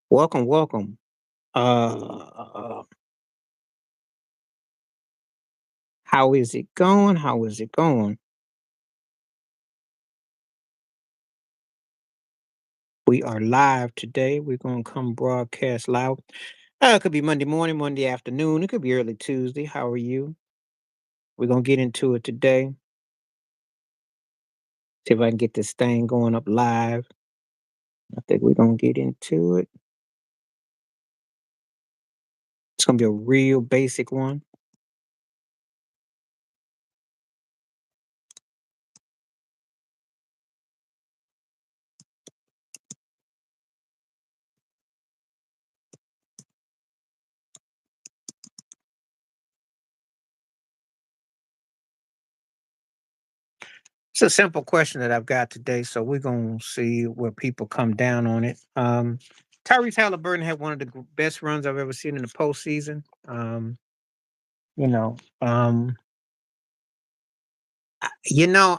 Welcome, welcome. Uh, how is it going? How is it going? We are live today. We're gonna come broadcast live. It could be Monday morning, Monday afternoon. It could be early Tuesday. How are you? We're gonna get into it today. See if I can get this thing going up live. I think we're gonna get into it. It's gonna be a real basic one. It's a simple question that I've got today, so we're gonna see where people come down on it. Tyrese Halliburton had one of the best runs I've ever seen in the postseason. You know, um,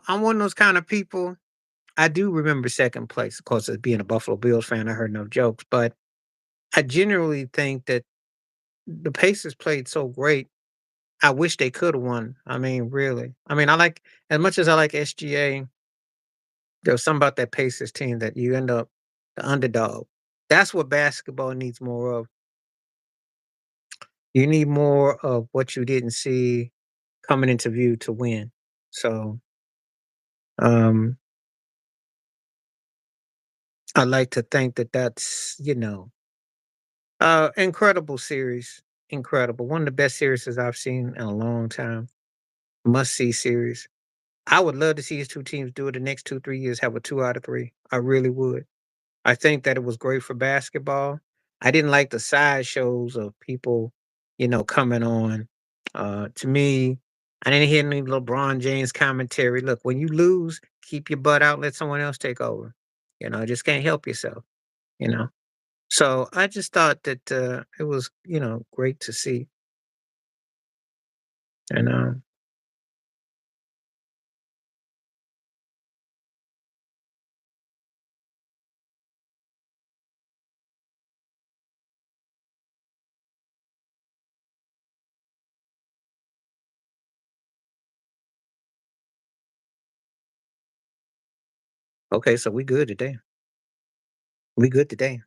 I'm one of those kind of people. I do remember second place, of course, as being a Buffalo Bills fan. I heard no jokes, but I generally think that the Pacers played so great. I wish they could have won. I mean, really. I mean, I like as much as I like SGA. There was something about that Pacers team that you end up the underdog. That's what basketball needs more of. You need more of what you didn't see coming into view to win. So, um, I like to think that that's incredible series. Incredible. One of the best series I've seen in a long time. Must see series. I would love to see these two teams do it the next 2, 3 years, have a 2 out of 3. I really would. I think that it was great for basketball. I didn't like the side shows of people, coming on. To me, I didn't hear any LeBron James commentary. Look, when you lose, keep your butt out, let someone else take over. Just can't help yourself, you know. So I just thought that it was, great to see. And okay, so we good today. We good today.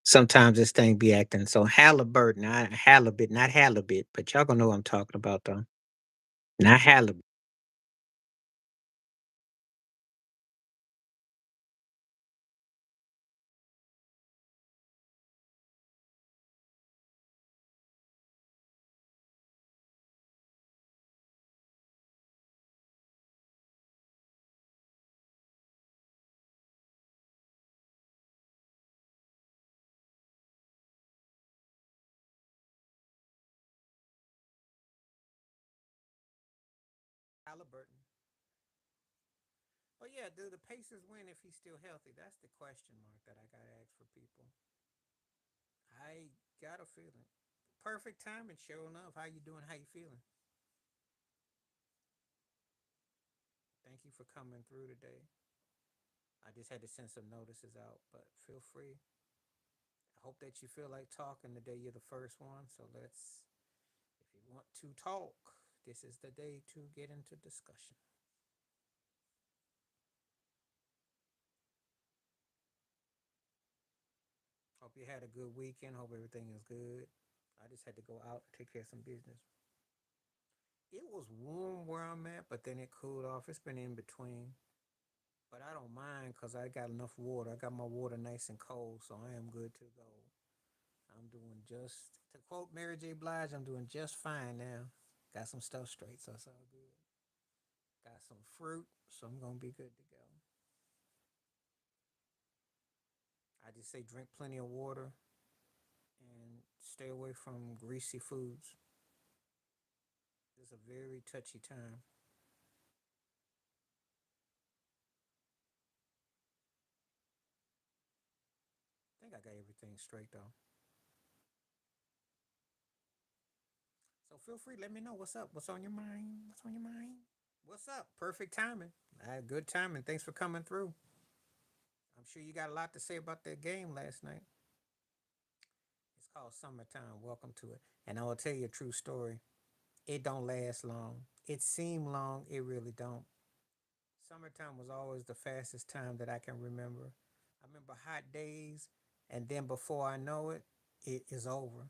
Sometimes this thing be acting so Halliburton, not halibut, not halibut, but y'all gonna know what I'm talking about though. Not halibut. Halliburton. Oh yeah, do the Pacers win if he's still healthy? That's the question mark that I gotta ask for people. I got a feeling. Perfect timing, sure enough. How you doing? How you feeling? Thank you for coming through today. I just had to send some notices out, but feel free. I hope that you feel like talking the day you're the first one. So if you want to talk, this is the day to get into discussion. Hope you had a good weekend. Hope everything is good. I just had to go out and take care of some business. It was warm where I'm at, but then it cooled off. It's been in between. But I don't mind because I got enough water. I got my water nice and cold, so I am good to go. I'm doing to quote Mary J. Blige, I'm doing just fine now. Got some stuff straight, so it's all good. Got some fruit, so I'm gonna be good to go. I just say drink plenty of water and stay away from greasy foods. It's a very touchy time. I think I got everything straight though. So feel free, let me know what's up. What's on your mind? What's on your mind? What's up? Perfect timing. I had good timing. Thanks for coming through. I'm sure you got a lot to say about that game last night. It's called Summertime. Welcome to it. And I will tell you a true story. It don't last long. It seemed long. It really don't. Summertime was always the fastest time that I can remember. I remember hot days, and then before I know it, it is over.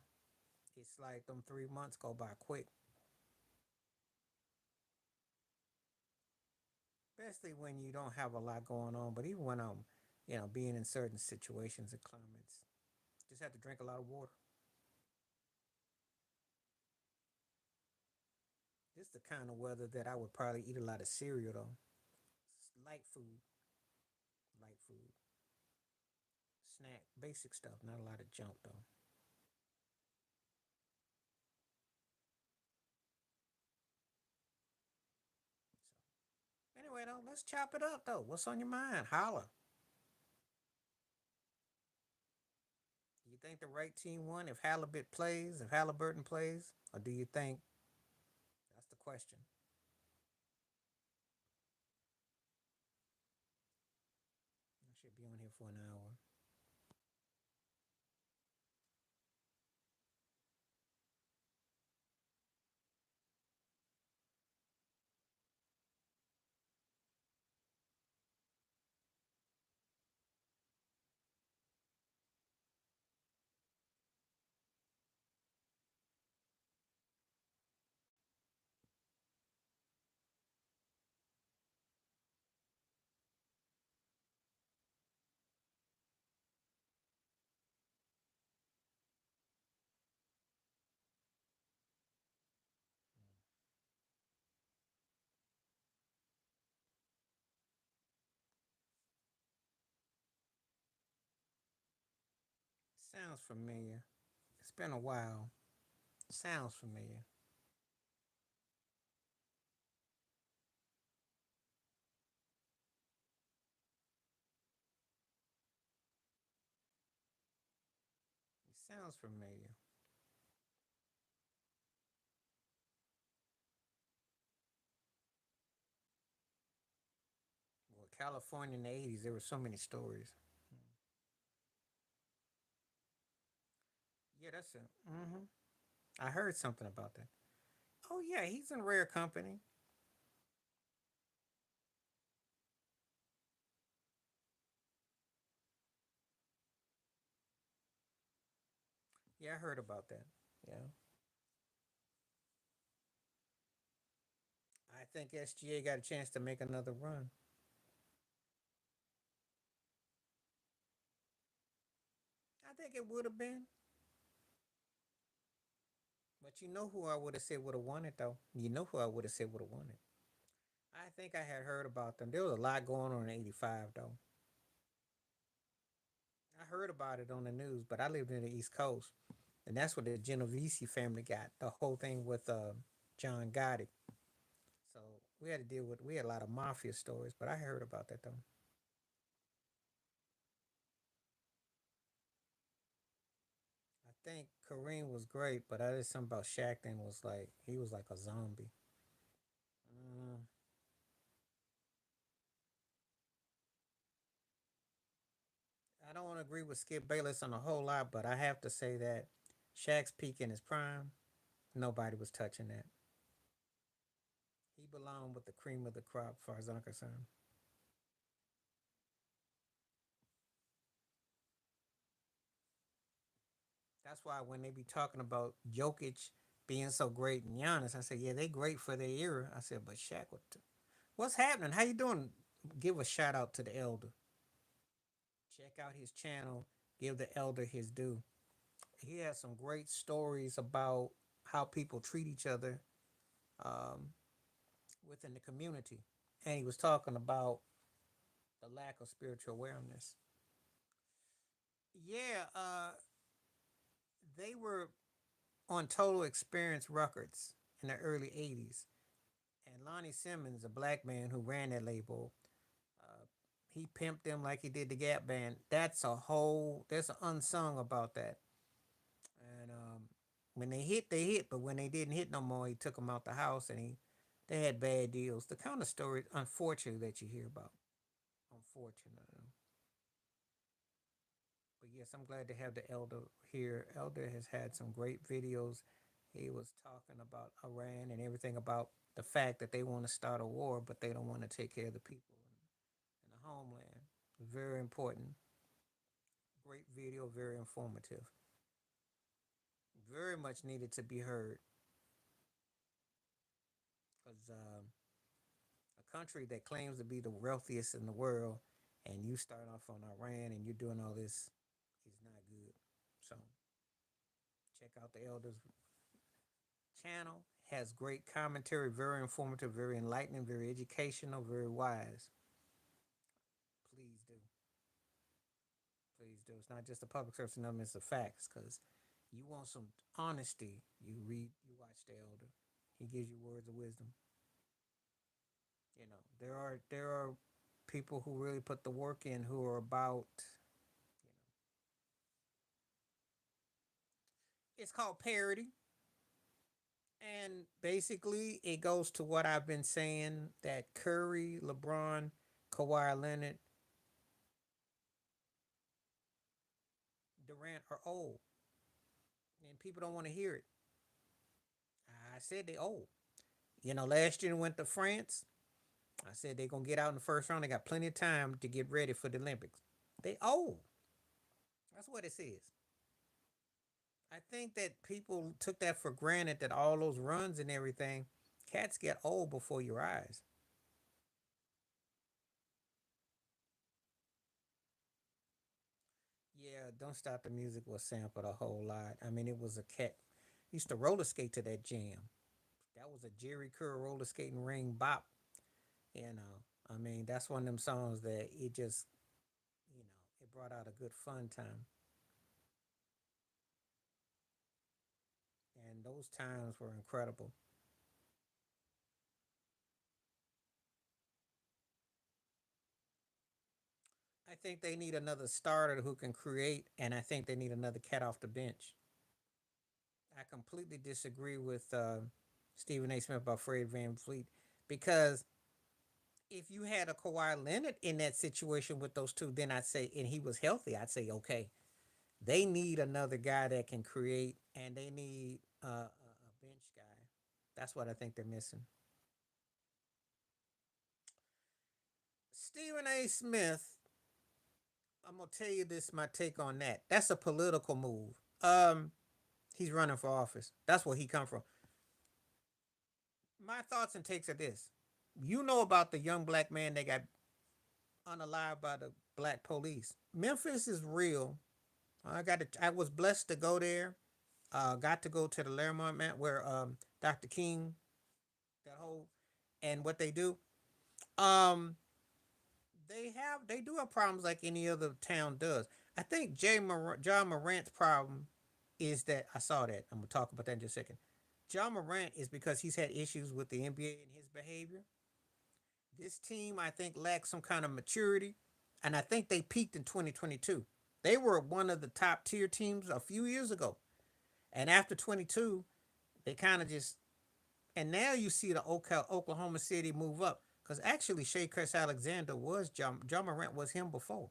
It's like them 3 months go by quick, especially when you don't have a lot going on. But even when I'm, being in certain situations and climates, just have to drink a lot of water. This is the kind of weather that I would probably eat a lot of cereal though. Light food, light food, snack, basic stuff. Not a lot of junk though. So anyway though, let's chop it up though. What's on your mind? Holla. Do you think the right team won if Halliburton plays, or do you think that's the question? I should be on here for an hour. Sounds familiar. It's been a while. Sounds familiar. It sounds familiar. Well, California in the '80s, there were so many stories. Yeah, that's it. I heard something about that. Oh yeah, he's in rare company. Yeah, I heard about that. Yeah, I think SGA got a chance to make another run. I think it would have been, but you know who I would have said would have won it though. You know who I would have said would have won it. I think I had heard about them. There was a lot going on in '85 though. I heard about it on the news, but I lived in the East Coast, and that's what the Genovese family got. The whole thing with John Gotti. So we had a lot of mafia stories, but I heard about that though. I think Kareem was great, but I did something about Shaq then was like he was like a zombie. Mm, I don't want to agree with Skip Bayless on a whole lot, but I have to say that Shaq's peak in his prime, nobody was touching that. He belonged with the cream of the crop, as far as I'm concerned. That's why when they be talking about Jokic being so great and Giannis, I said, yeah, they great for their era. I said, but Shaq, what's happening? How you doing? Give a shout out to the elder. Check out his channel. Give the elder his due. He has some great stories about how people treat each other um, within the community. And he was talking about the lack of spiritual awareness. Yeah, they were on Total Experience Records in the early '80s, and Lonnie Simmons, a black man who ran that label, uh, he pimped them like he did the Gap Band. There's an unsung about that. And when they hit, but when they didn't hit no more, he took them out the house, and they had bad deals. The kind of story, unfortunately, that you hear about. Unfortunately. Yes, I'm glad to have the elder here. Elder has had some great videos. He was talking about Iran and everything about the fact that they want to start a war, but they don't want to take care of the people in the homeland. Very important. Great video, very informative. Very much needed to be heard because a country that claims to be the wealthiest in the world and you start off on Iran and you're doing all this is not good. So check out the elders channel. Has great commentary, very informative, very enlightening, very educational, very wise. Please do. Please do. It's not just a public service announcement, it's the facts. Because you want some honesty, you watch the elder. He gives you words of wisdom. There are people who really put the work in who are about, you know, it's called parody. And basically, it goes to what I've been saying that Curry, LeBron, Kawhi Leonard, Durant are old, and people don't want to hear it. I said they old. Last year they went to France. I said they're gonna get out in the first round. They got plenty of time to get ready for the Olympics. They old. That's what it says. I think that people took that for granted that all those runs and everything, cats get old before your eyes. Yeah, Don't Stop the Music was sampled a whole lot. I mean, it was a cat used to roller skate to that jam. That was a Jerry Curl roller skating ring bop. I mean, that's one of them songs that it just, it brought out a good fun time. And those times were incredible. I think they need another starter who can create, and I think they need another cat off the bench. I completely disagree with Stephen A. Smith about Fred Van Fleet because if you had a Kawhi Leonard in that situation with those two, then I'd say, and he was healthy, I'd say, okay, they need another guy that can create, and they need a bench guy. That's what I think they're missing. Stephen A. Smith, I'm gonna tell you this. My take on that. That's a political move. He's running for office. That's where he come from. My thoughts and takes are this. You know about the young black man that got unalived by the black police. Memphis is real. I was blessed to go there. Got to go to the Laremont man where Dr. King, that whole, and what they do. Um, they do have problems like any other town does. I think John Morant's problem is that I saw that. I'm gonna talk about that in just a second. John Morant is because he's had issues with the NBA and his behavior. This team, I think, lacks some kind of maturity, and I think they peaked in 2022. They were one of the top tier teams a few years ago, and after 22, they kind of just. And now you see the Oklahoma City move up because actually Shea Chris Alexander was John Morant was him before.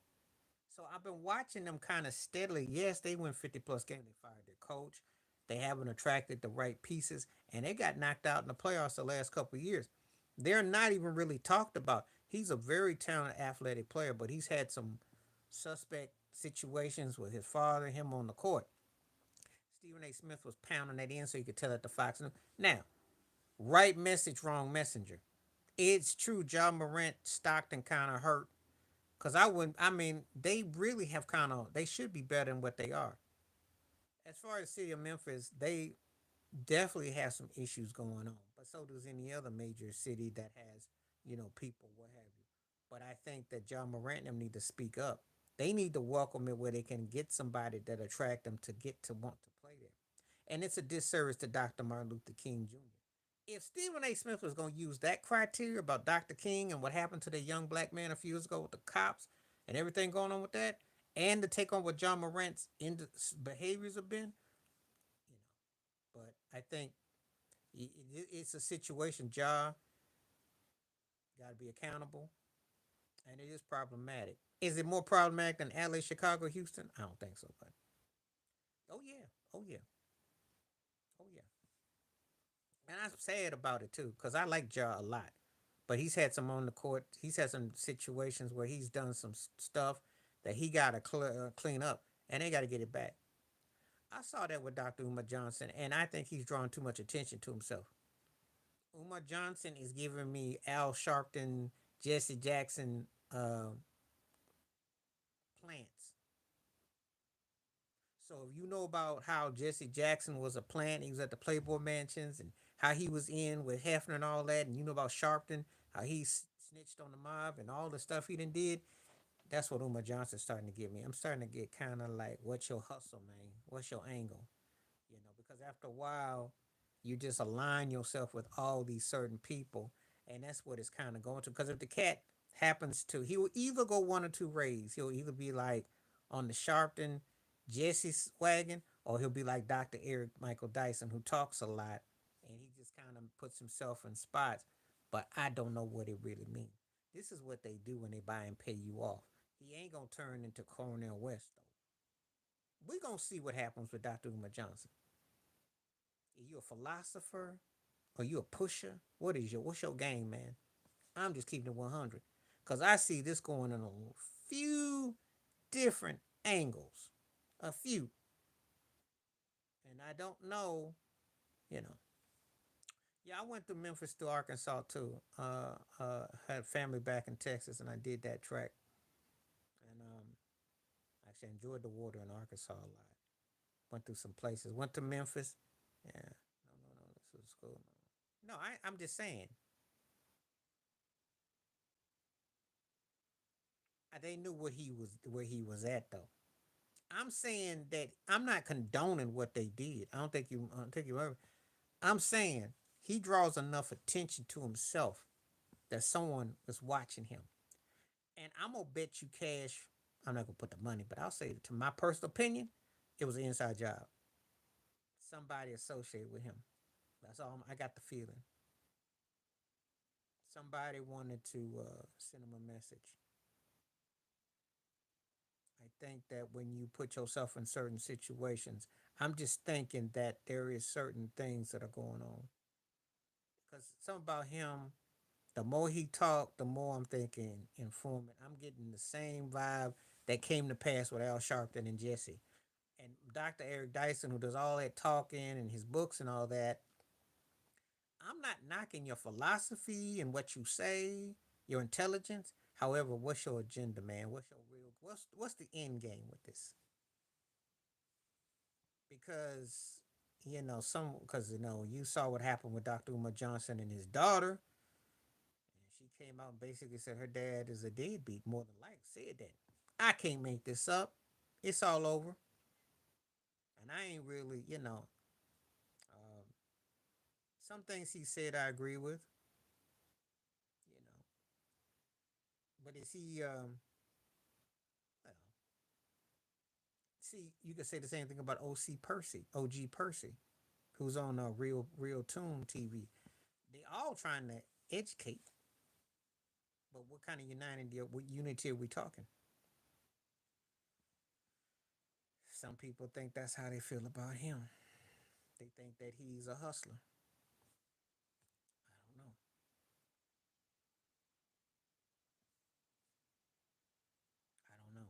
So I've been watching them kind of steadily. Yes, they win 50 plus games. They fired their coach. They haven't attracted the right pieces, and they got knocked out in the playoffs the last couple of years. They're not even really talked about. He's a very talented athletic player, but he's had some suspect situations with his father, him on the court. Stephen A. Smith was pounding that in so you could tell it to Fox News. Now, right message, wrong messenger. It's true, John Morant, Stockton kind of hurt because I wouldn't. I mean, they really have kind of. They should be better than what they are. As far as the city of Memphis, they definitely have some issues going on, but so does any other major city that has, people, what have you. But I think that John Morant and them need to speak up. They need to welcome it where they can get somebody that attract them to get to want to play there. And it's a disservice to Dr. Martin Luther King Jr. If Stephen A. Smith was going to use that criteria about Dr. King and what happened to the young black man a few years ago with the cops and everything going on with that, and to take on what John Morant's behaviors have been, you know. But I think it's a situation. Ja got to be accountable. And it is problematic. Is it more problematic than LA, Chicago, Houston? I don't think so, but oh yeah, oh yeah, oh yeah. And I'm sad about it too, because I like Ja a lot. But he's had some on the court. He's had some situations where he's done some stuff that he got to clean up, and they got to get it back. I saw that with Dr. Umar Johnson, and I think he's drawing too much attention to himself. Umar Johnson is giving me Al Sharpton, Jesse Jackson plants. So if you know about how Jesse Jackson was a plant, he was at the Playboy Mansions, and how he was in with Hefner and all that, and you know about Sharpton, how he snitched on the mob and all the stuff he done did. That's what Umar Johnson's starting to get me. I'm starting to get kind of like, what's your hustle, man? What's your angle? Because after a while, you just align yourself with all these certain people, and that's what it's kind of going to. Because if the cat happens to, he will either go one or two ways. He'll either be like on the Sharpton Jesse's wagon, or he'll be like Dr. Eric Michael Dyson, who talks a lot, and he just kind of puts himself in spots. But I don't know what it really means. This is what they do when they buy and pay you off. He ain't gonna turn into Cornell West though. We gonna see what happens with Dr. Umar Johnson. Are you a philosopher? Are you a pusher? What's your game, man? I'm just keeping it 100 because I see this going in a few different angles, a few, and I don't know. You know, yeah, I went to Memphis to Arkansas too. Had family back in Texas, and I did that track, and actually enjoyed the water in Arkansas a lot. Went through some places. Went to Memphis. Yeah, no. This was cool. No, I'm just saying they knew what he was where he was at though. I'm saying that I'm not condoning what they did. I don't think you ever. I'm saying he draws enough attention to himself that someone is watching him. And I'm gonna bet you cash. I'm not gonna put the money, but I'll say to my personal opinion, it was an inside job. Somebody associated with him. That's all. I got the feeling. Somebody wanted to send him a message. I think that when you put yourself in certain situations, I'm just thinking that there is certain things that are going on. Because something about him, the more he talked, the more I'm thinking informant. I'm getting the same vibe that came to pass with Al Sharpton and Jesse. And Dr. Eric Dyson, who does all that talking and his books and all that, I'm not knocking your philosophy and what you say, your intelligence. However, what's your agenda, man? What's the end game with this? Because you saw what happened with Dr. Umar Johnson and his daughter. And she came out and basically said her dad is a deadbeat, more than likely said that. I can't make this up. It's all over. And I ain't really, um, some things he said I agree with, you know. But is he, well, see, you could say the same thing about OG Percy, who's on Real Tune TV. They all trying to educate, but what kind of what unity are we talking? Some people think that's how they feel about him. They think that he's a hustler. I don't know. I don't know.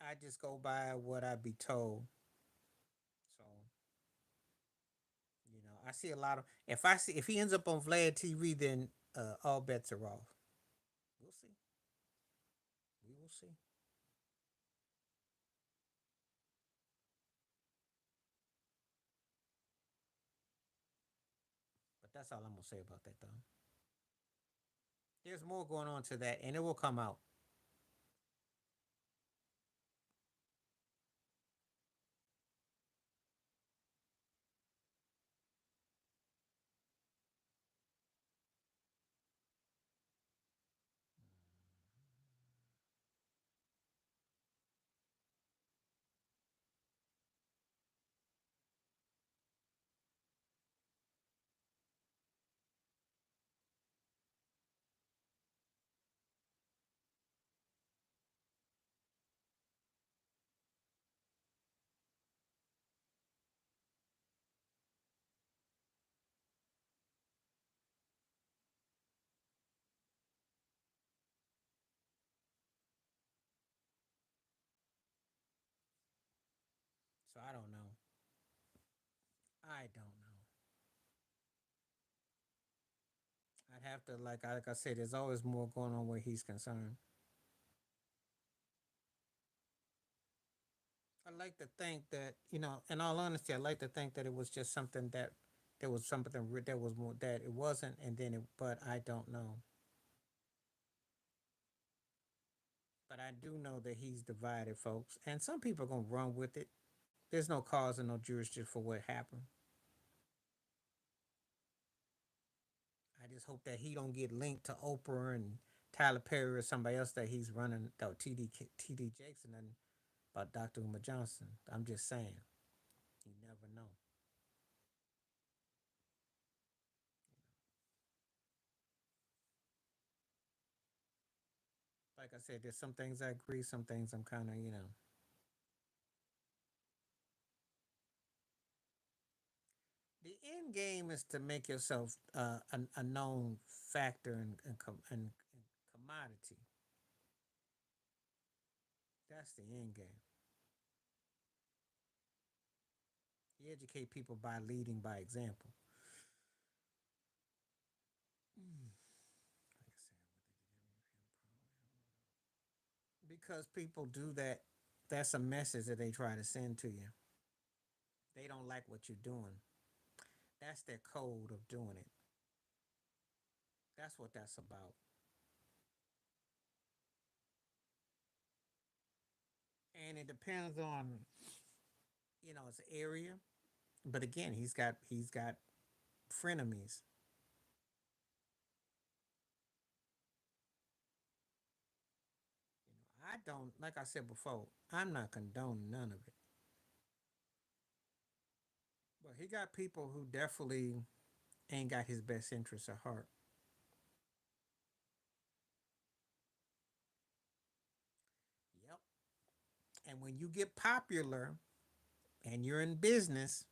I just go by what I be told. So, I see a lot of if he ends up on Vlad TV, then all bets are off. We'll see. We will see. But that's all I'm gonna say about that though. There's more going on to that, and it will come out. I don't know. I'd have to like I said, there's always more going on where he's concerned. I like to think that in all honesty, I like to think that it was just something that there was something that was more that it wasn't, and then it. But I don't know. But I do know that he's divided, folks, and some people are gonna run with it. There's no cause and no jurisdiction for what happened. I just hope that he don't get linked to Oprah and Tyler Perry or somebody else that he's running. Though TD Jackson and about Dr. Umar Johnson. I'm just saying, you never know. Like I said, there's some things I agree, some things I'm kind of The end game is to make yourself a known factor and commodity. That's the end game. You educate people by leading by example. Mm. Like I said, because people do that, that's a message that they try to send to you. They don't like what you're doing. That's their code of doing it. That's what that's about. And it depends on his area. But again, he's got frenemies. I don't like I said before. I'm not condoning none of it. But he got people who definitely ain't got his best interests at heart. Yep. And when you get popular and you're in business,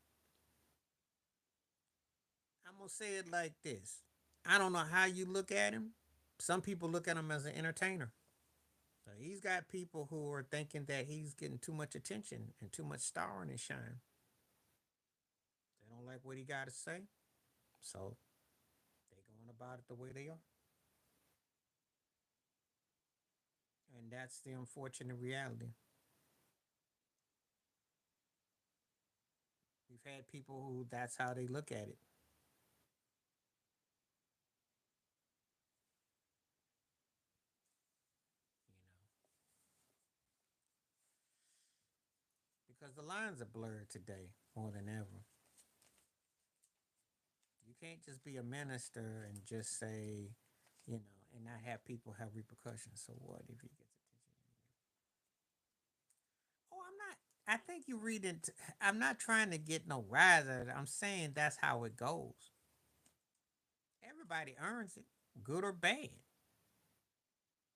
I'm gonna say it like this. I don't know how you look at him. Some people look at him as an entertainer. So he's got people who are thinking that he's getting too much attention and too much star in his shine. They don't like what he got to say, so they going about it the way they are, and that's the unfortunate reality. We've had people who that's how they look at it. You know, because the lines are blurred today more than ever. You can't just be a minister and just say, and not have people have repercussions. So what if he gets attention? Oh, I'm not. I think you read it. I'm not trying to get no rise out of it. I'm saying that's how it goes. Everybody earns it, good or bad.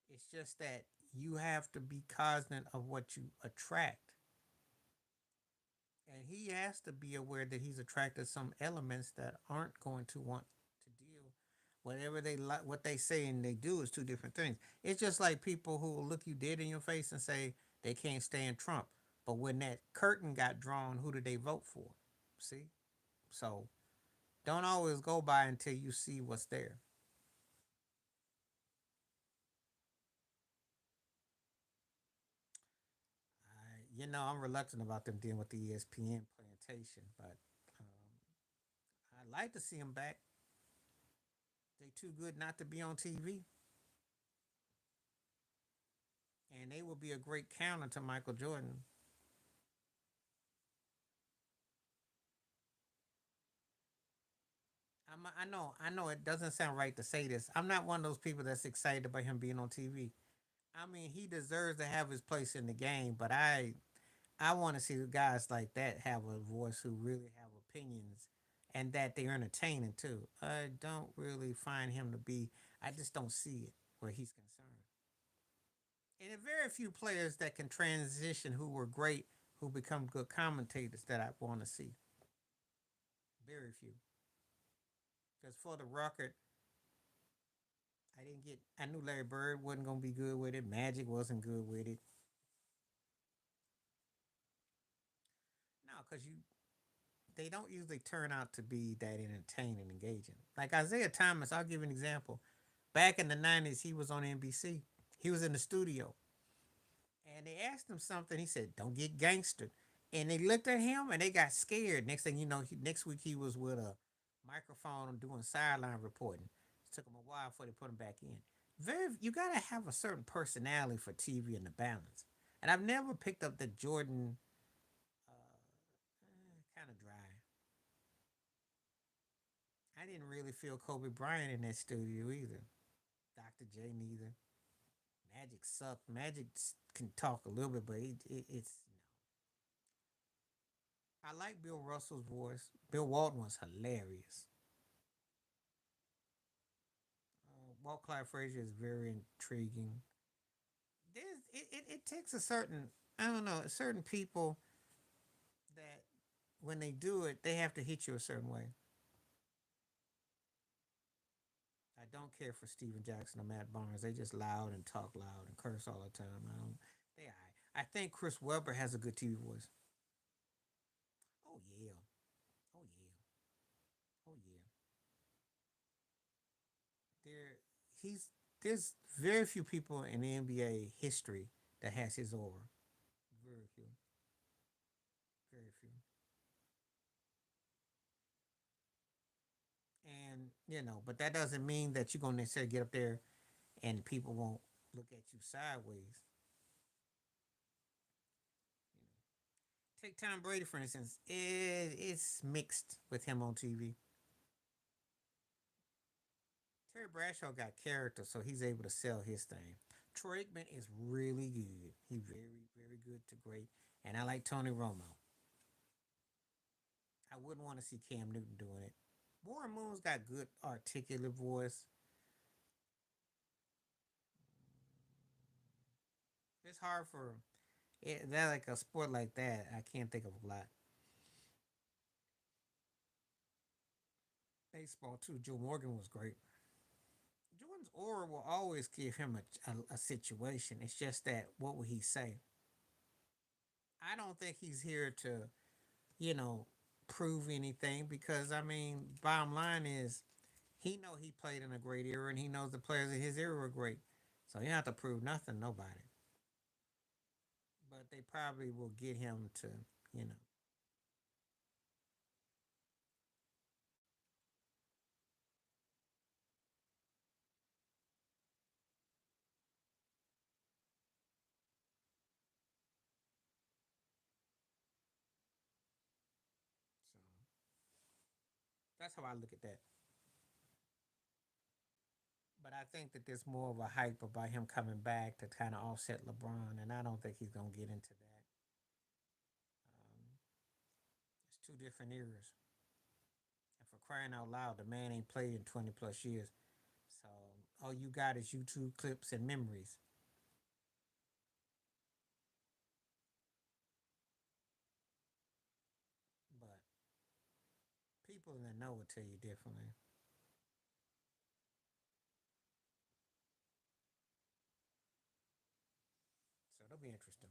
It's just that you have to be cognizant of what you attract. And he has to be aware that he's attracted some elements that aren't going to want to deal. Whatever they like, what they say and they do is two different things. It's just like people who will look you dead in your face and say they can't stand Trump, but when that curtain got drawn, who did they vote for? See, so don't always go by until you see what's there. I'm reluctant about them dealing with the ESPN plantation, but I'd like to see them back. They too good not to be on TV, and they will be a great counter to Michael Jordan. I know, it doesn't sound right to say this. I'm not one of those people that's excited about him being on TV. I mean, he deserves to have his place in the game, but I want to see guys like that have a voice who really have opinions and that they're entertaining too. I don't really find him to be. I just don't see it where he's concerned. And there are very few players that can transition who were great, who become good commentators that I want to see. Very few. Because for the record, I didn't get. I knew Larry Bird wasn't gonna be good with it. Magic wasn't good with it. No, because they don't usually turn out to be that entertaining and engaging. Like Isaiah Thomas, I'll give you an example. Back in the 90s, he was on NBC. He was in the studio and they asked him something. He said, "Don't get gangstered." And they looked at him and they got scared. Next thing you know, next week he was with a microphone doing sideline reporting. It took him a while before they put him back in. You gotta have a certain personality for TV and the balance. And I've never picked up the Jordan, kind of dry. I didn't really feel Kobe Bryant in that studio either. Dr. J neither. Magic sucked. Magic can talk a little bit, but it's I like Bill Russell's voice. Bill Walton was hilarious. Walt Clyde Frazier is very intriguing. It takes a certain, I don't know, certain people that when they do it, they have to hit you a certain way. I don't care for Steven Jackson or Matt Barnes. They just loud and talk loud and curse all the time. I don't. They. I think Chris Webber has a good TV voice. Oh yeah. Oh yeah. Oh yeah. There. He's. There's very few people in the NBA history that has his aura. Very few. Very few. And but that doesn't mean that you're gonna necessarily get up there and people won't look at you sideways. You know. Take Tom Brady for instance. It's mixed with him on TV. Terry Bradshaw got character, so he's able to sell his thing. Troy Aikman is really good. He's very, very good to great. And I like Tony Romo. I wouldn't want to see Cam Newton doing it. Warren Moon's got good articulate voice. It's hard for that like a sport like that. I can't think of a lot. Baseball too. Joe Morgan was great. Jordan's aura will always give him a situation. It's just that what will he say? I don't think he's here to you know, prove anything because I mean, bottom line is he know he played in a great era and he knows the players in his era were great. So he don't have to prove nothing, nobody. But they probably will get him to, you know. So that's how I look at that. But I think that there's more of a hype about him coming back to kind of offset LeBron, and I don't think he's gonna get into that. It's two different eras, and for crying out loud, the man ain't played in 20 plus years. So all you got is YouTube clips and memories. But people in the know will tell you differently. So it'll be interesting.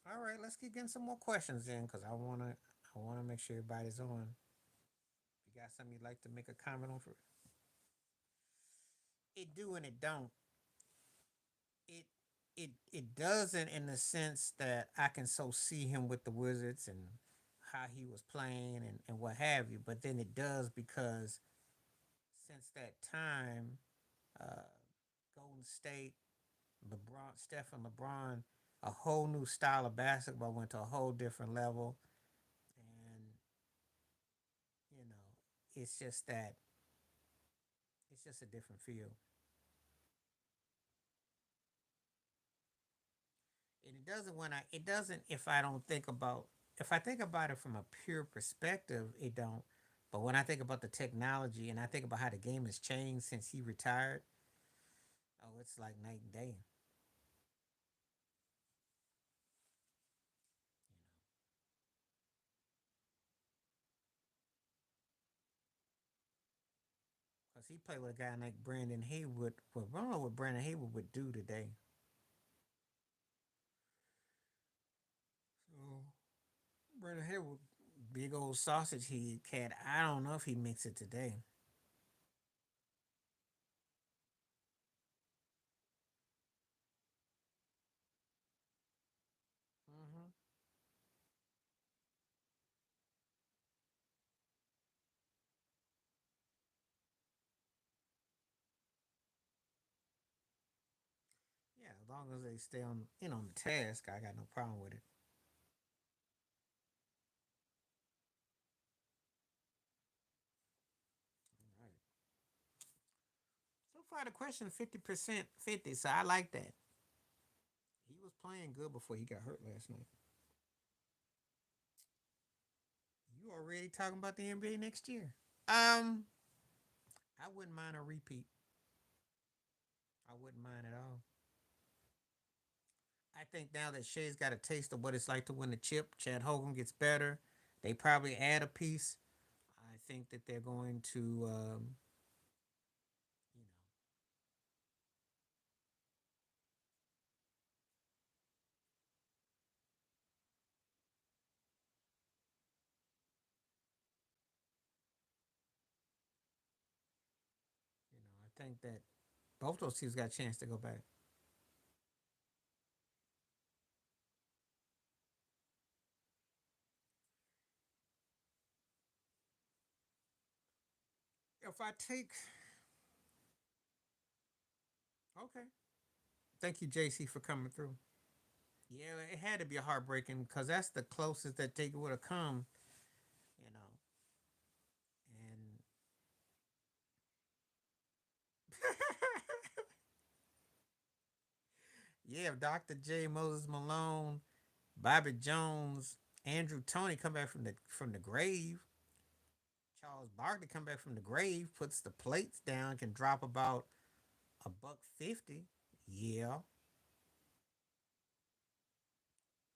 All right, let's keep getting some more questions in because I wanna make sure everybody's on. If you got something you'd like to make a comment on for it do and it don't. It it doesn't in the sense that I can so see him with the Wizards and how he was playing and what have you. But then it does because since that time, uh, Golden State, LeBron, Steph and LeBron, a whole new style of basketball went to a whole different level. And, you know, it's just that it's just a different feel. And it doesn't if I don't think about if I think about it from a pure perspective, it don't. But when I think about the technology and I think about how the game has changed since he retired, oh, it's like night and day. Because he played with a guy like Brandon Haywood. Well, I don't know what Brandon Haywood would do today. So Brandon Haywood Big old sausage head cat. I don't know if he makes it today. Hmm. Yeah, as long as they stay on on the task, I got no problem with it. All right. So far, the question 50% 50, so I like that. He was playing good before he got hurt last night. You already talking about the NBA next year? Um, I wouldn't mind a repeat. I wouldn't mind at all. I think now that Shea's got a taste of what it's like to win the chip, Chad Hogan gets better. They probably add a piece. I think that they're going to, you know, I think that both those teams got a chance to go back. If I take, okay, thank you, JC, for coming through. Yeah, it had to be a heartbreaking because that's the closest that they would have come, you know. And yeah, if Dr. J, Moses Malone, Bobby Jones, Andrew Tony come back from the grave. Charles Barkley come back from the grave, puts the plates down, can drop about a buck 50. Yeah,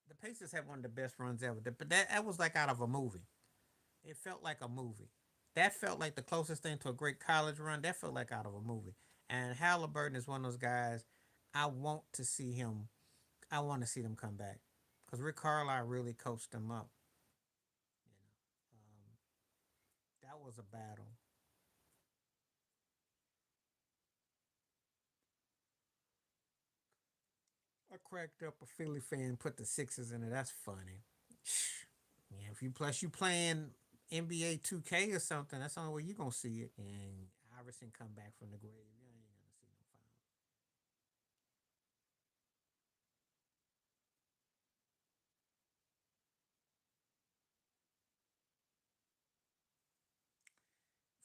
the Pacers had one of the best runs ever. But that was like out of a movie. It felt like a movie. That felt like the closest thing to a great college run. That felt like out of a movie. And Halliburton is one of those guys. I want to see him. I want to see them come back because Rick Carlisle really coached them up. That was a battle. I cracked up a Philly fan, put the Sixers in it. That's funny. Yeah, if you plus you playing NBA 2K or something, that's the only way you gonna see it. And Iverson come back from the grave. You ain't gonna see no foul.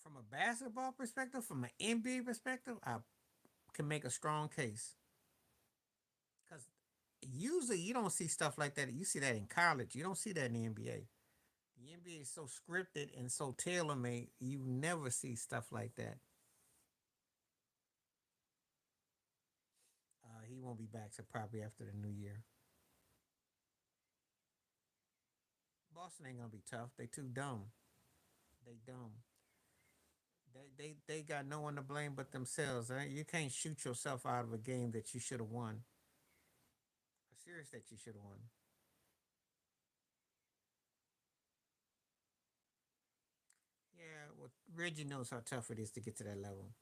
From a basketball perspective, from an NBA perspective, I can make a strong case. Because usually you don't see stuff like that. You see that in college. You don't see that in the NBA. The NBA is so scripted and so tailor made. You never see stuff like that. He won't be back till probably after the new year. Boston ain't gonna be tough. They too dumb. They dumb. They got no one to blame but themselves. You can't shoot yourself out of a game that you should have won. A series that you should have won. Yeah, well, Reggie knows how tough it is to get to that level.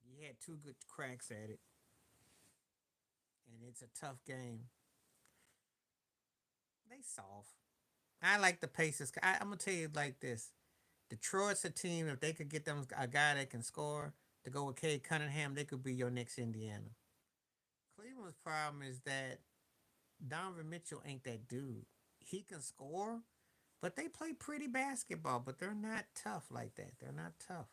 He had two good cracks at it, and it's a tough game. They soft. I like the Pacers. I'm gonna tell you like this: Detroit's a team. If they could get them a guy that can score to go with Cade Cunningham, they could be your next Indiana. Cleveland's problem is that Donovan Mitchell ain't that dude. He can score, but they play pretty basketball, but they're not tough like that. They're not tough.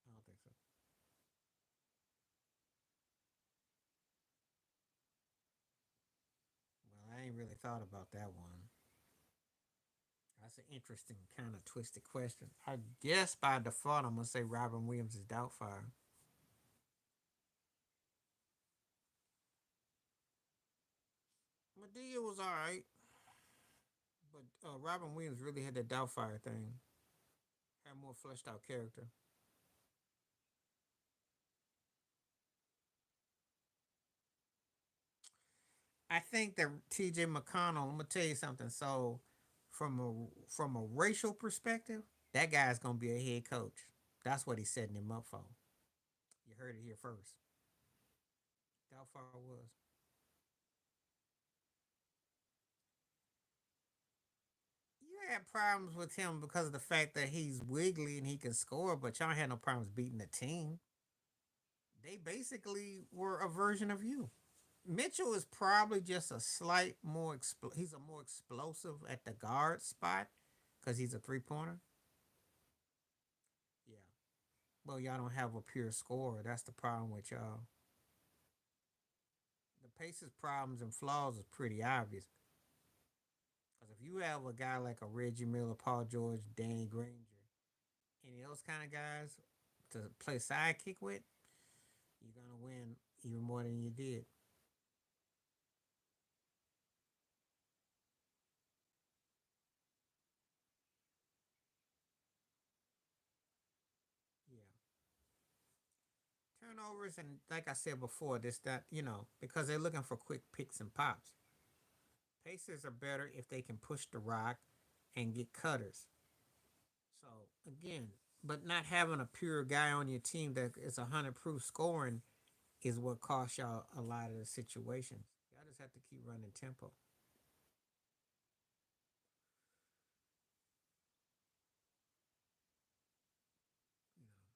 I don't think so. Well, I ain't really thought about that one. That's an interesting kind of twisted question. I guess by default, I'm gonna say Robin Williams is Doubtfire. Medea was all right, but Robin Williams really had that Doubtfire thing. Had more fleshed out character. I think that T.J. McConnell. I'm gonna tell you something. So, from a racial perspective, that guy's gonna be a head coach. That's what he's setting him up for. You heard it here first. How far it was. You had problems with him because of the fact that he's wiggly and he can score, but y'all had no problems beating the team. They basically were a version of you. Mitchell is probably just a slight more. He's a more explosive at the guard spot because he's a 3 pointer. Yeah. Well, y'all don't have a pure scorer. That's the problem with y'all. The Pacers' problems and flaws is pretty obvious. Because if you have a guy like a Reggie Miller, Paul George, Danny Granger, any of those kind of guys to play sidekick with, you're gonna win even more than you did. Yeah. Turnovers and like I said before, this that because they're looking for quick picks and pops. Pacers are better if they can push the rock and get cutters. So again, but not having a pure guy on your team that is 100 proof scoring is what costs y'all a lot of the situations. Y'all just have to keep running tempo. You know.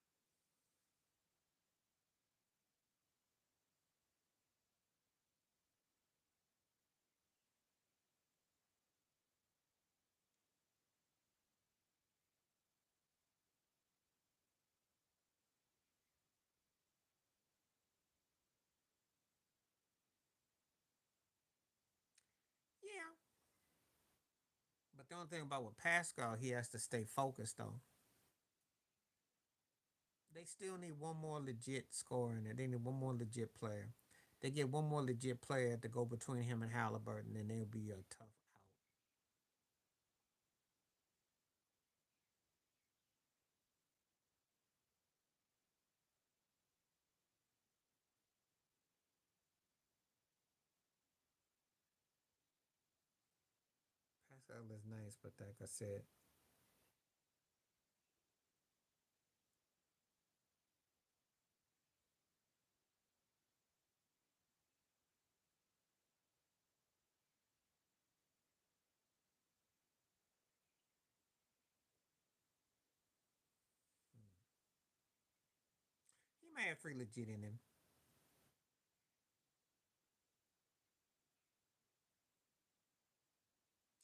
Yeah, but the only thing about with Pascal, he has to stay focused on. They still need one more legit scorer in there. They need one more legit player. They get one more legit player to go between him and Halliburton, and they'll be a tough out. Pascal is nice, but like I said, he might have three legit in him.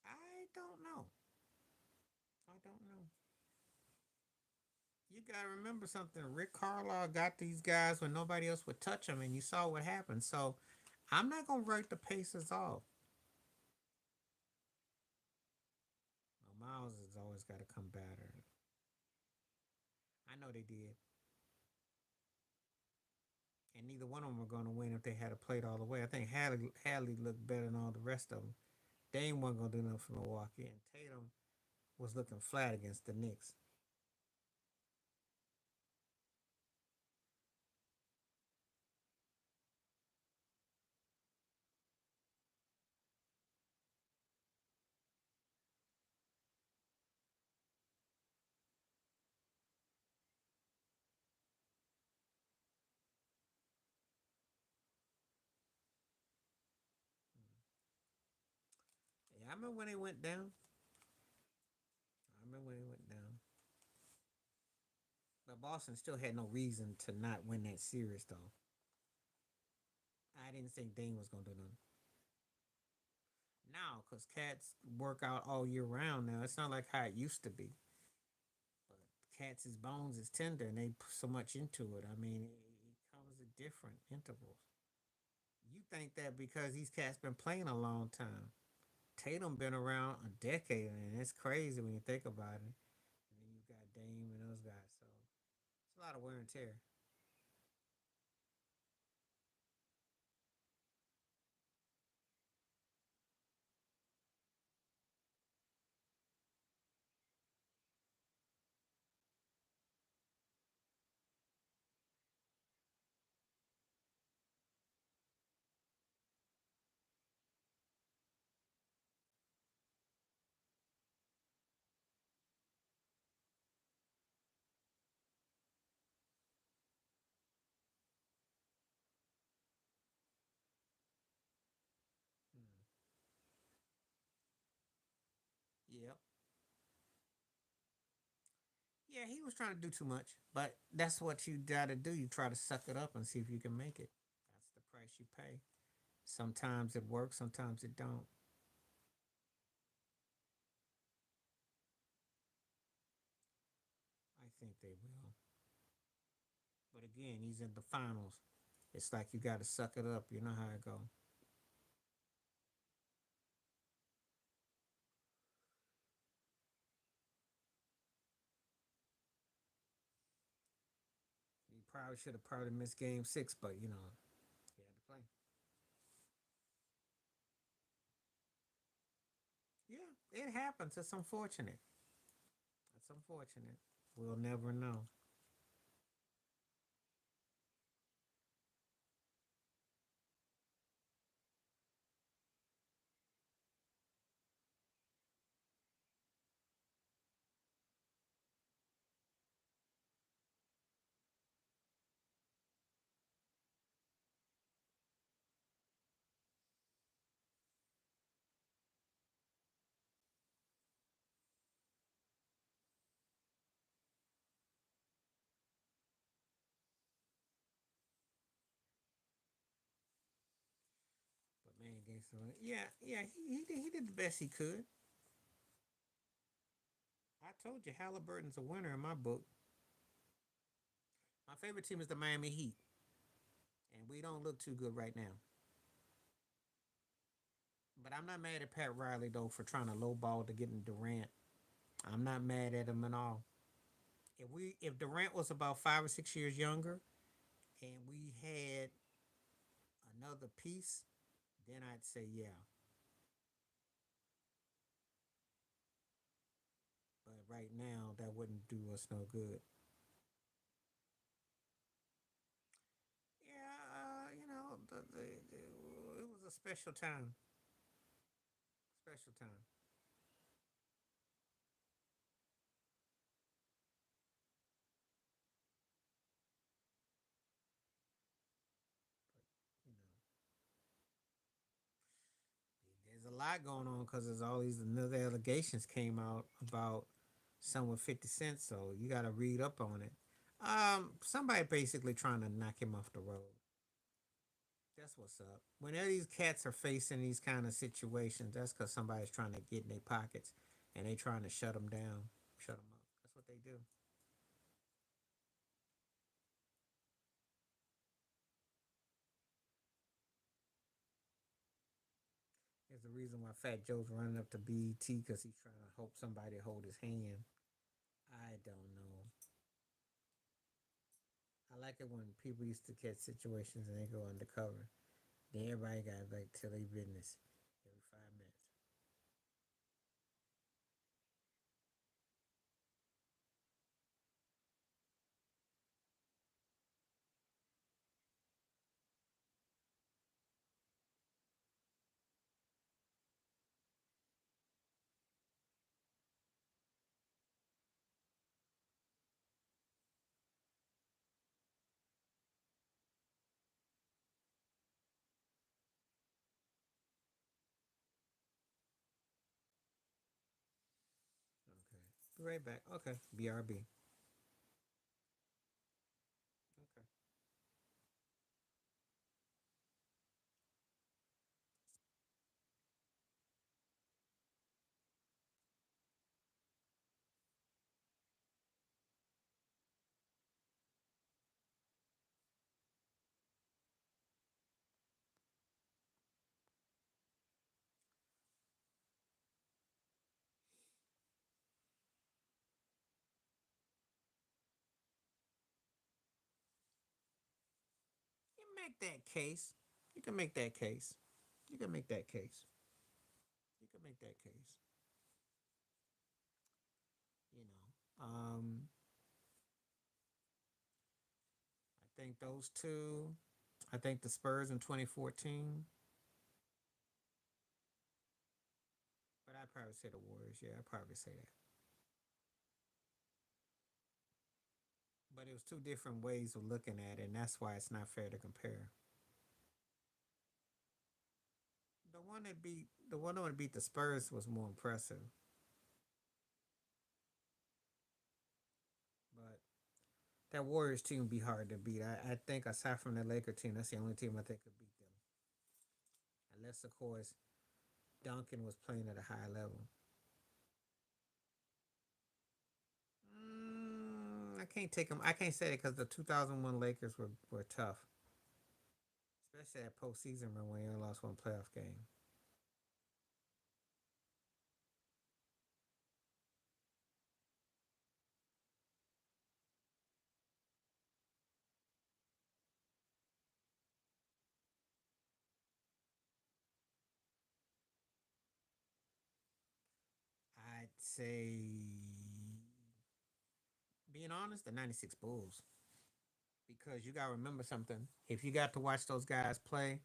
I don't know. I don't know. You gotta remember something. Rick Carlisle got these guys when nobody else would touch them, and you saw what happened. So I'm not gonna write the Pacers off. Well, Miles has always got to come better. I know they did, and neither one of them were going to win if they had played all the way. I think Hadley looked better than all the rest of them. Dame wasn't going to do nothing for Milwaukee, and Tatum was looking flat against the Knicks. Yeah, I remember when they went down. I remember when they went down. But Boston still had no reason to not win that series, though. I didn't think Dame was going to do nothing. Now, because cats work out all year round now. It's not like how it used to be. But cats' bones is tender and they put so much into it. I mean, it comes at different intervals. You think that because these cats been playing a long time. Tatum been around a decade, and it's crazy when you think about it. And then you got Dame and those guys, so it's a lot of wear and tear. Yeah, he was trying to do too much, but that's what you gotta do. You try to suck it up and see if you can make it. That's the price you pay. Sometimes it works, sometimes it don't. I think they will. But again, he's in the finals. It's like you gotta suck it up. You know how it go. He probably should have probably missed game 6, but he had to play. Yeah, it happens. It's unfortunate. It's unfortunate. We'll never know. But man, yeah, yeah, he did the best he could. I told you Halliburton's a winner in my book. My favorite team is the Miami Heat, and we don't look too good right now. But I'm not mad at Pat Riley though for trying to lowball to getting Durant. I'm not mad at him at all. If Durant was about 5 or 6 years younger and we had another piece, then I'd say yeah. But right now that wouldn't do us no good. Yeah, it was a special time. Special time. But you know, there's a lot going on because there's all these another allegations came out about someone 50 Cent. So you got to read up on it. Somebody basically trying to knock him off the road. That's what's up. Whenever these cats are facing these kind of situations, that's because somebody's trying to get in their pockets and they trying to shut them down, shut them up. That's what they do. There's the reason why Fat Joe's running up to BET because he's trying to hope somebody hold his hand. I don't know. I like it when people used to catch situations and they go undercover. Then everybody got back to their business every 5 minutes. Okay. Be right back. Okay. BRB. Okay. You make that case. You can make that case. You can make that case. You can make that case. You know. I think those two. I think the Spurs in 2014. But I'd probably say the Warriors. Yeah, I'd probably say that. But it was two different ways of looking at it, and that's why it's not fair to compare. The one that beat the Spurs was more impressive. That Warriors team would be hard to beat. I think aside from the Laker team, that's the only team I think could beat them. Unless, of course, Duncan was playing at a high level. I can't take them. I can't say it because the 2001 Lakers were tough, especially that postseason run when they only lost one playoff game. I'd say, being honest, the '96 Bulls. Because you got to remember something. If you got to watch those guys play,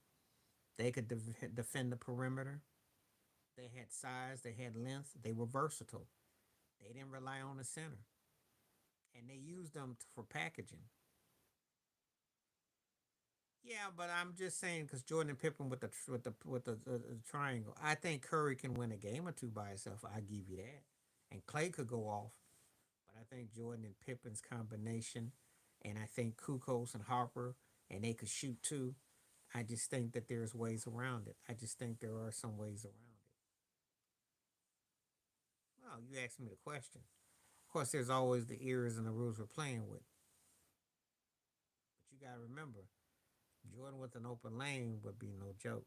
they could defend the perimeter. They had size, they had length, they were versatile. They didn't rely on the center, and they used them for packaging. Yeah, but I'm just saying because Jordan and Pippen with the triangle. I think Curry can win a game or two by himself. I give you that, and Clay could go off. But I think Jordan and Pippen's combination, and I think Kukos and Harper, and they could shoot too. I just think that there's ways around it. I just think there are some ways around it. Well, you asked me the question. Of course, there's always the eras and the rules we're playing with. But you got to remember, Jordan with an open lane would be no joke.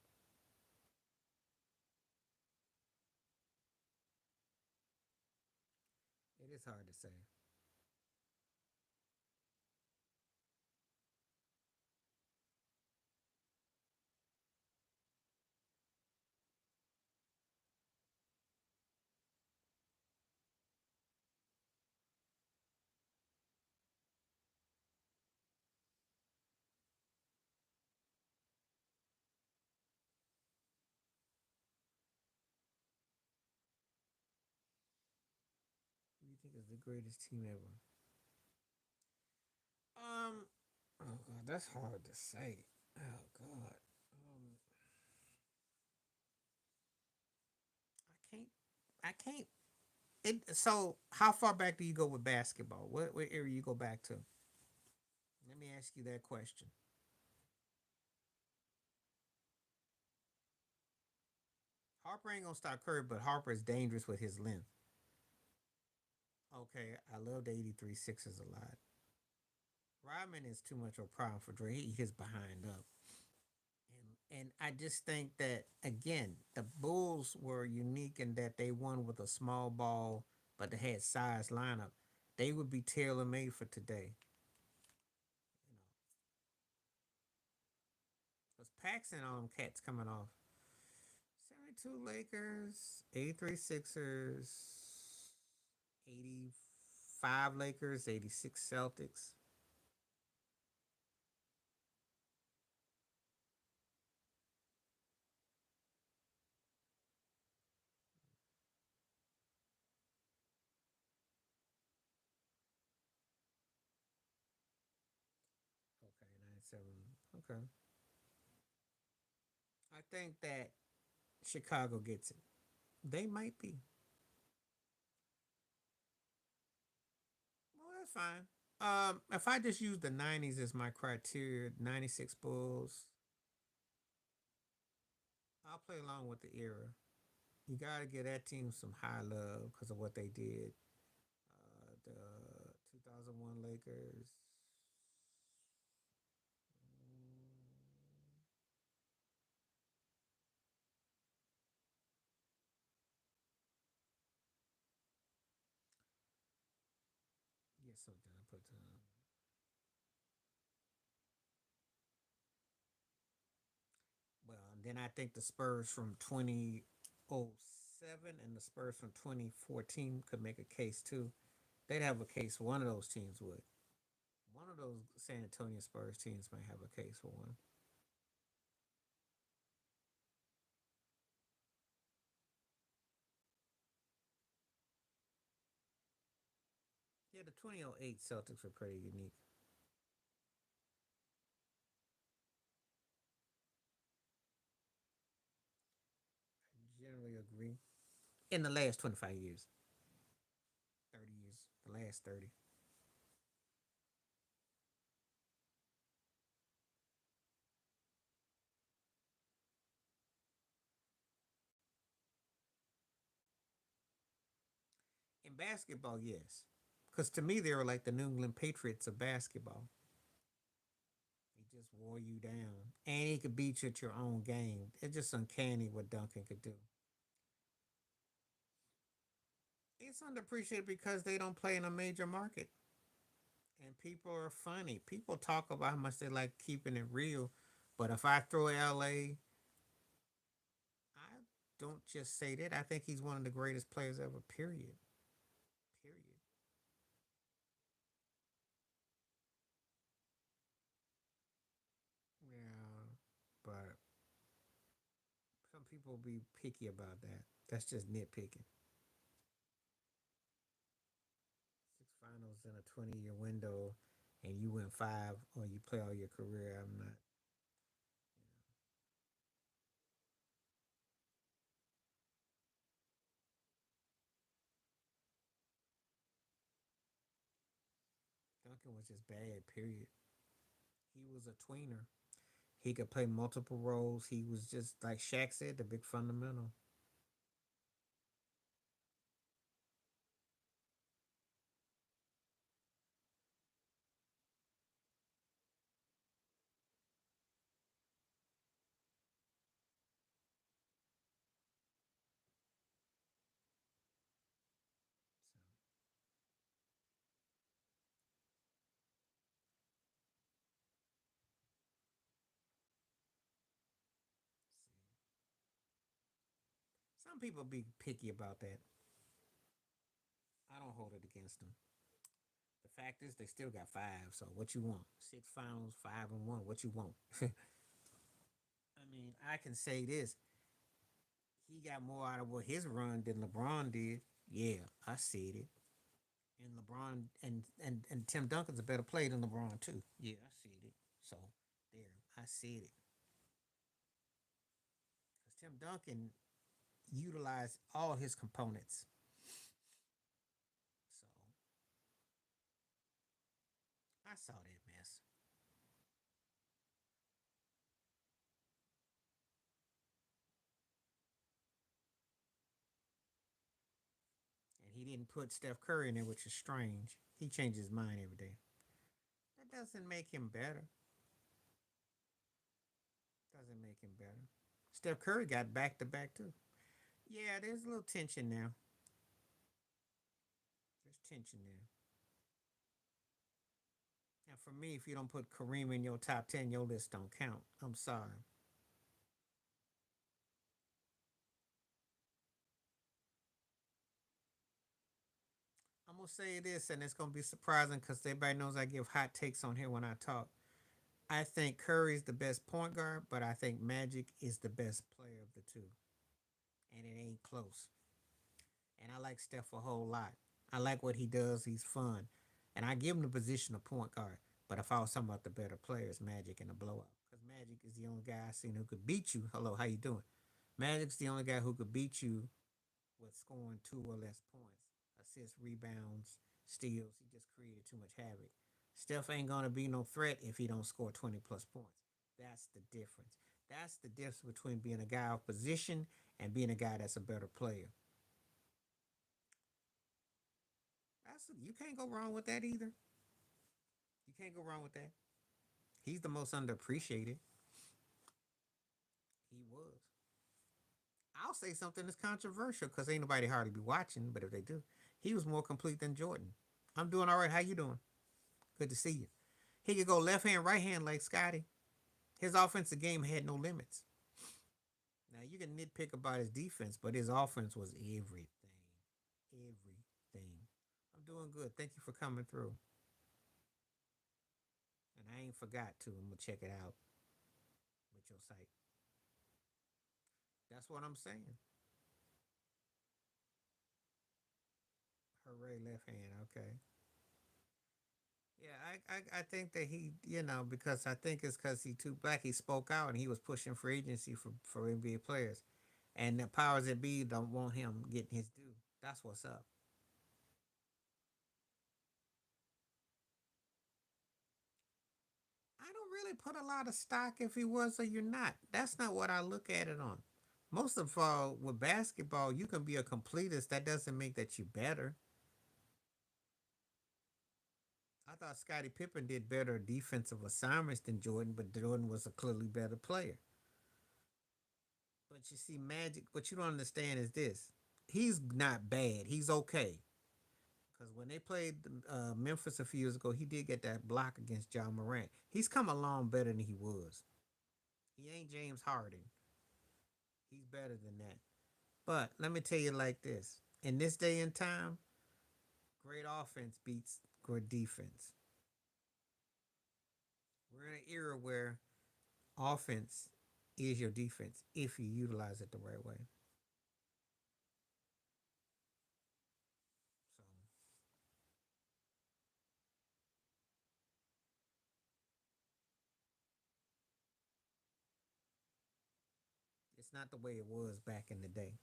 It is hard to say. Who do you think is the greatest team ever? Um, oh god, that's hard to say. Oh god, um, I can't. I can't. So, how far back do you go with basketball? What area you go back to? Let me ask you that question. Harper ain't gonna stop Curry, but Harper is dangerous with his length. Okay, I love the '83 Sixers a lot. Rodman is too much of a problem for Dre. He his behind up. And I just think that again, the Bulls were unique in that they won with a small ball, but they had size lineup. They would be tailor made for today. You know, because Paxson on them cats coming off. 72 Lakers, 83 Sixers, 85 Lakers, 86 Celtics. Okay, 97. Okay. I think that Chicago gets it. They might be. Well, that's fine. If I just use the '90s as my criteria, '96 Bulls, I'll play along with the era. You gotta give that team some high love because of what they did. The 2001 Lakers. Yes, so then I put. Well, then I think the Spurs from 2007 and the Spurs from 2014 could make a case too. They'd have a case. One of those teams would. One of those San Antonio Spurs teams might have a case for one. Yeah, the 2008 Celtics were pretty unique. I generally agree. In the last 25 years, 30 years, the last 30. Basketball, yes. Because to me, they were like the New England Patriots of basketball. He just wore you down. And he could beat you at your own game. It's just uncanny what Duncan could do. It's underappreciated because they don't play in a major market. And people are funny. People talk about how much they like keeping it real. But if I throw LA, I don't just say that. I think he's one of the greatest players ever, period. Period. Yeah. But some people be picky about that. That's just nitpicking. Six finals in a 20-year window and you win five or you play all your career. I'm not, Duncan was just bad, period. He was a tweener. He could play multiple roles. He was just, like Shaq said, the big fundamental. So, see. Some people be picky about that. I don't hold it against them. The fact is, they still got five. So what you want? Six finals, 5-1. What you want? I mean, I can say this: he got more out of what his run than LeBron did. Yeah, I see it. And LeBron and Tim Duncan's a better player than LeBron too. Yeah, I see it. So there, I see it. Because Tim Duncan utilized all his components. So I saw that mess. And he didn't put Steph Curry in there, which is strange. He changed his mind every day. That doesn't make him better. Doesn't make him better. Steph Curry got back to back too. Yeah, there's a little tension now. There's tension there. And for me, if you don't put Kareem in your top 10, your list don't count. I'm sorry. I'm gonna say this, and it's gonna be surprising because everybody knows I give hot takes on here when I talk. I think Curry's the best point guard, but I think Magic is the best player of the two, and it ain't close. And I like Steph a whole lot. I like what he does. He's fun, and I give him the position of point guard. But if I was talking about the better players, Magic in a blowout, because Magic is the only guy I seen who could beat you. Hello, how you doing? Magic's the only guy who could beat you with scoring two or less points, assists, rebounds, steals. He just created too much havoc. Steph ain't gonna be no threat if he don't score 20 plus points. That's the difference. That's the difference between being a guy of position and being a guy that's a better player. You can't go wrong with that either. You can't go wrong with that. He's the most underappreciated. He was. I'll say something that's controversial because ain't nobody hardly be watching, but if they do, he was more complete than Jordan. I'm doing all right. How you doing? Good to see you. He could go left hand, right hand like Scotty. His offensive game had no limits. Now you can nitpick about his defense, but his offense was everything. Everything. I'm doing good. Thank you for coming through. And I ain't forgot to. I'm gonna check it out with your site. That's what I'm saying. Hooray, left hand. Okay. Yeah, I think that because I think it's because he too black. He spoke out and he was pushing for agency for NBA players, and the powers that be don't want him getting his due. That's what's up. I don't really put a lot of stock if he was or you're not. That's not what I look at it on. Most of all, with basketball, you can be a completist. That doesn't make that you better. I thought Scottie Pippen did better defensive assignments than Jordan, but Jordan was a clearly better player. But you see, Magic, what you don't understand is this: he's not bad. He's okay. Because when they played Memphis a few years ago, he did get that block against John Morant. He's come along better than he was. He ain't James Harden. He's better than that. But let me tell you like this: in this day and time, great offense beats good defense. We're in an era where offense is your defense if you utilize it the right way. So it's not the way it was back in the day.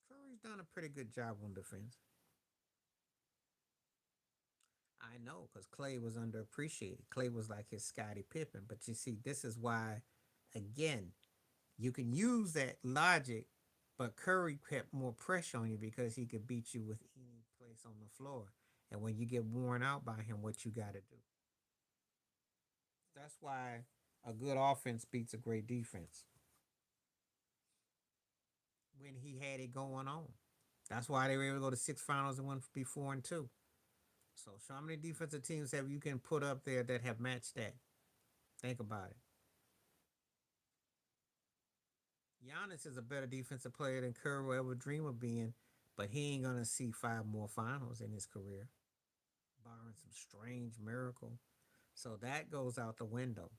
Curry's done a pretty good job on defense. I know, because Clay was underappreciated. Clay was like his Scottie Pippen. But you see, this is why, again, you can use that logic, but Curry kept more pressure on you because he could beat you with any place on the floor. And when you get worn out by him, what you got to do? That's why a good offense beats a great defense when he had it going on. That's why they were able to go to six finals and win be 4-2. So, how many defensive teams have you can put up there that have matched that? Think about it. Giannis is a better defensive player than Curry will ever dream of being, but he ain't gonna see five more finals in his career, barring some strange miracle. So that goes out the window.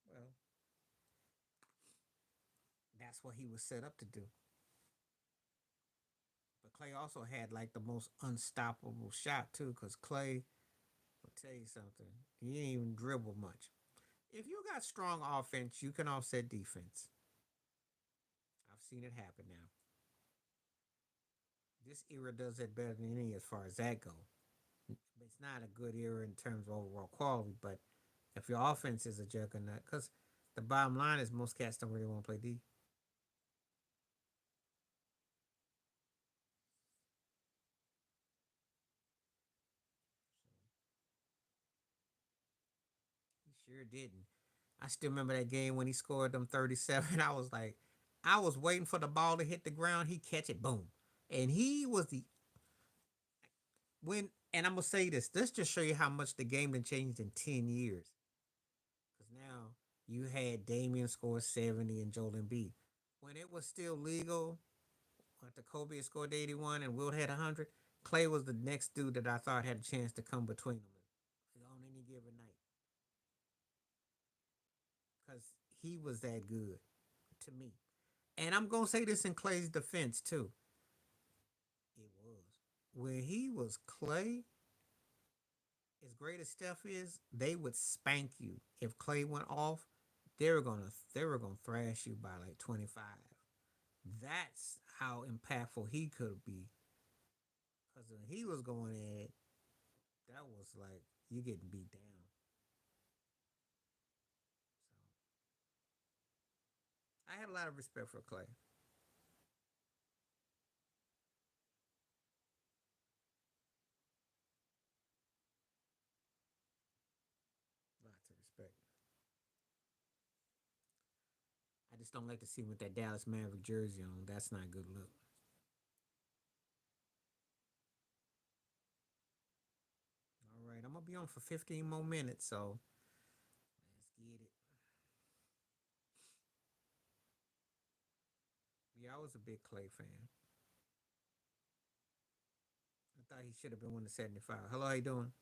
Well, that's what he was set up to do. But Clay also had like the most unstoppable shot too, because Clay, I'll tell you something, he didn't even dribble much. If you got strong offense, you can offset defense. I've seen it happen now. This era does it better than any as far as that goes. It's not a good era in terms of overall quality, but if your offense is a juggernaut, because the bottom line is most cats don't really want to play D. He sure didn't. I still remember that game when he scored them 37. I was like, I was waiting for the ball to hit the ground. He catch it, boom. And he was the when and I'm gonna say this. Let's just show you how much the game has changed in 10 years. Because now you had Damian score 70 and Joel Embiid. When it was still legal, after Kobe had scored 81 and Wilt had 100, Clay was the next dude that I thought had a chance to come between them on any given night. Because he was that good to me. And I'm going to say this in Clay's defense, too. It was. When he was Clay, as great as Steph is, they would spank you. If Clay went off, they were gonna thrash you by like 25. That's how impactful he could be. Because when he was going at it, that was like you getting beat down. So I had a lot of respect for Clay. Lots of respect. I just don't like to see him with that Dallas Maverick jersey on. That's not a good look. All right, I'm gonna be on for 15 more minutes, so let's get it. Yeah, I was a big Clay fan. I thought he should have been winning 75. Hello, how you doing?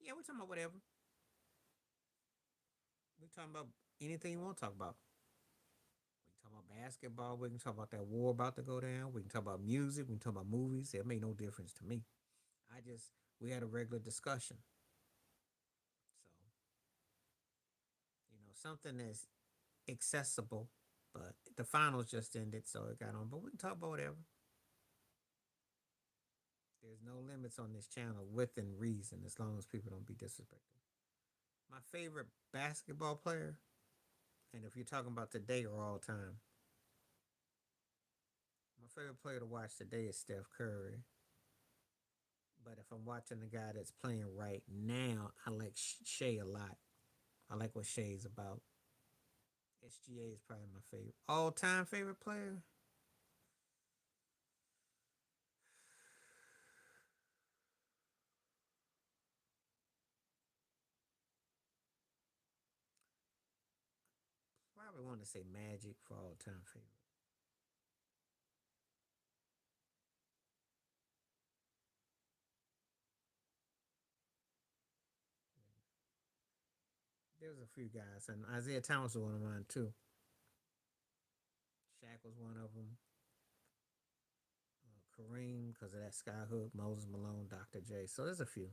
Yeah, we're talking about whatever. talking about anything you want to talk about. We can talk about basketball. We can talk about that war about to go down. We can talk about music. We can talk about movies. It made no difference to me. I just we had a regular discussion. So something that's accessible. But the finals just ended, so it got on. But we can talk about whatever. There's no limits on this channel within reason, as long as people don't be disrespectful. My favorite basketball player, and if you're talking about today or all time, my favorite player to watch today is Steph Curry. But if I'm watching the guy that's playing right now, I like Shea a lot. I like what Shea's about. SGA is probably my favorite. All time favorite player? Probably want to say Magic for all time favorite. There's a few guys, and Isaiah Thomas was one of mine too. Shaq was one of them. Kareem, because of that skyhook. Moses Malone, Dr. J. So there's a few.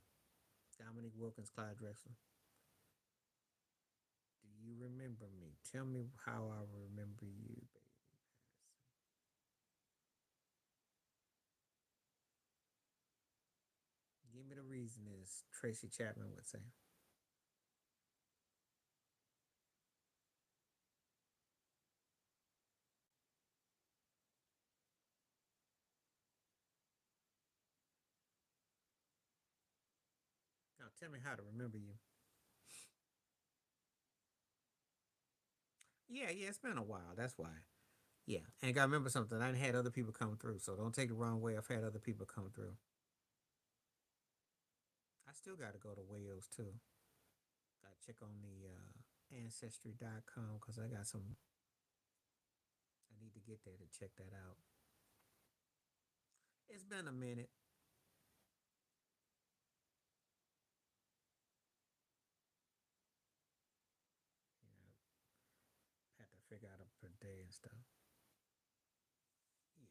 Dominique Wilkins, Clyde Drexler. Do you remember me? Tell me how I remember you, baby. Give me the reason, as Tracy Chapman would say. Now tell me how to remember you. Yeah, yeah, it's been a while. That's why. Yeah, and gotta remember something. I had other people come through, so don't take it the wrong way. I've had other people come through. I still got to go to Wales too. Got to check on the ancestry.com because I got some. I need to get there to check that out. It's been a minute. You know, had to figure out a per day and stuff. Yeah.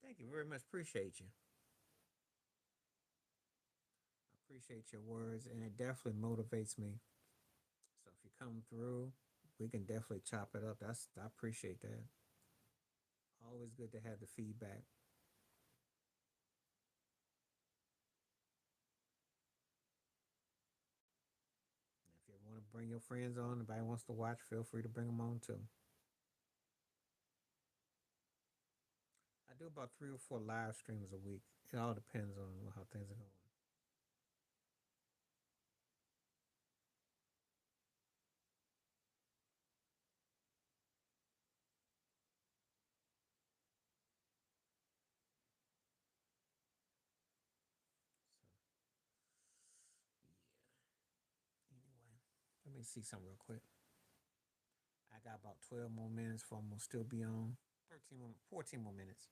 Thank you very much. Appreciate you. I appreciate your words, and it definitely motivates me. So if you come through, we can definitely chop it up. I appreciate that. Always good to have the feedback. And if you want to bring your friends on, anybody wants to watch, feel free to bring them on too. I do about 3 or 4 live streams a week. It all depends on how things are going. So yeah. Anyway, let me see something real quick. I got about 12 more minutes before I'm gonna still be on. 13 more, 14 more minutes.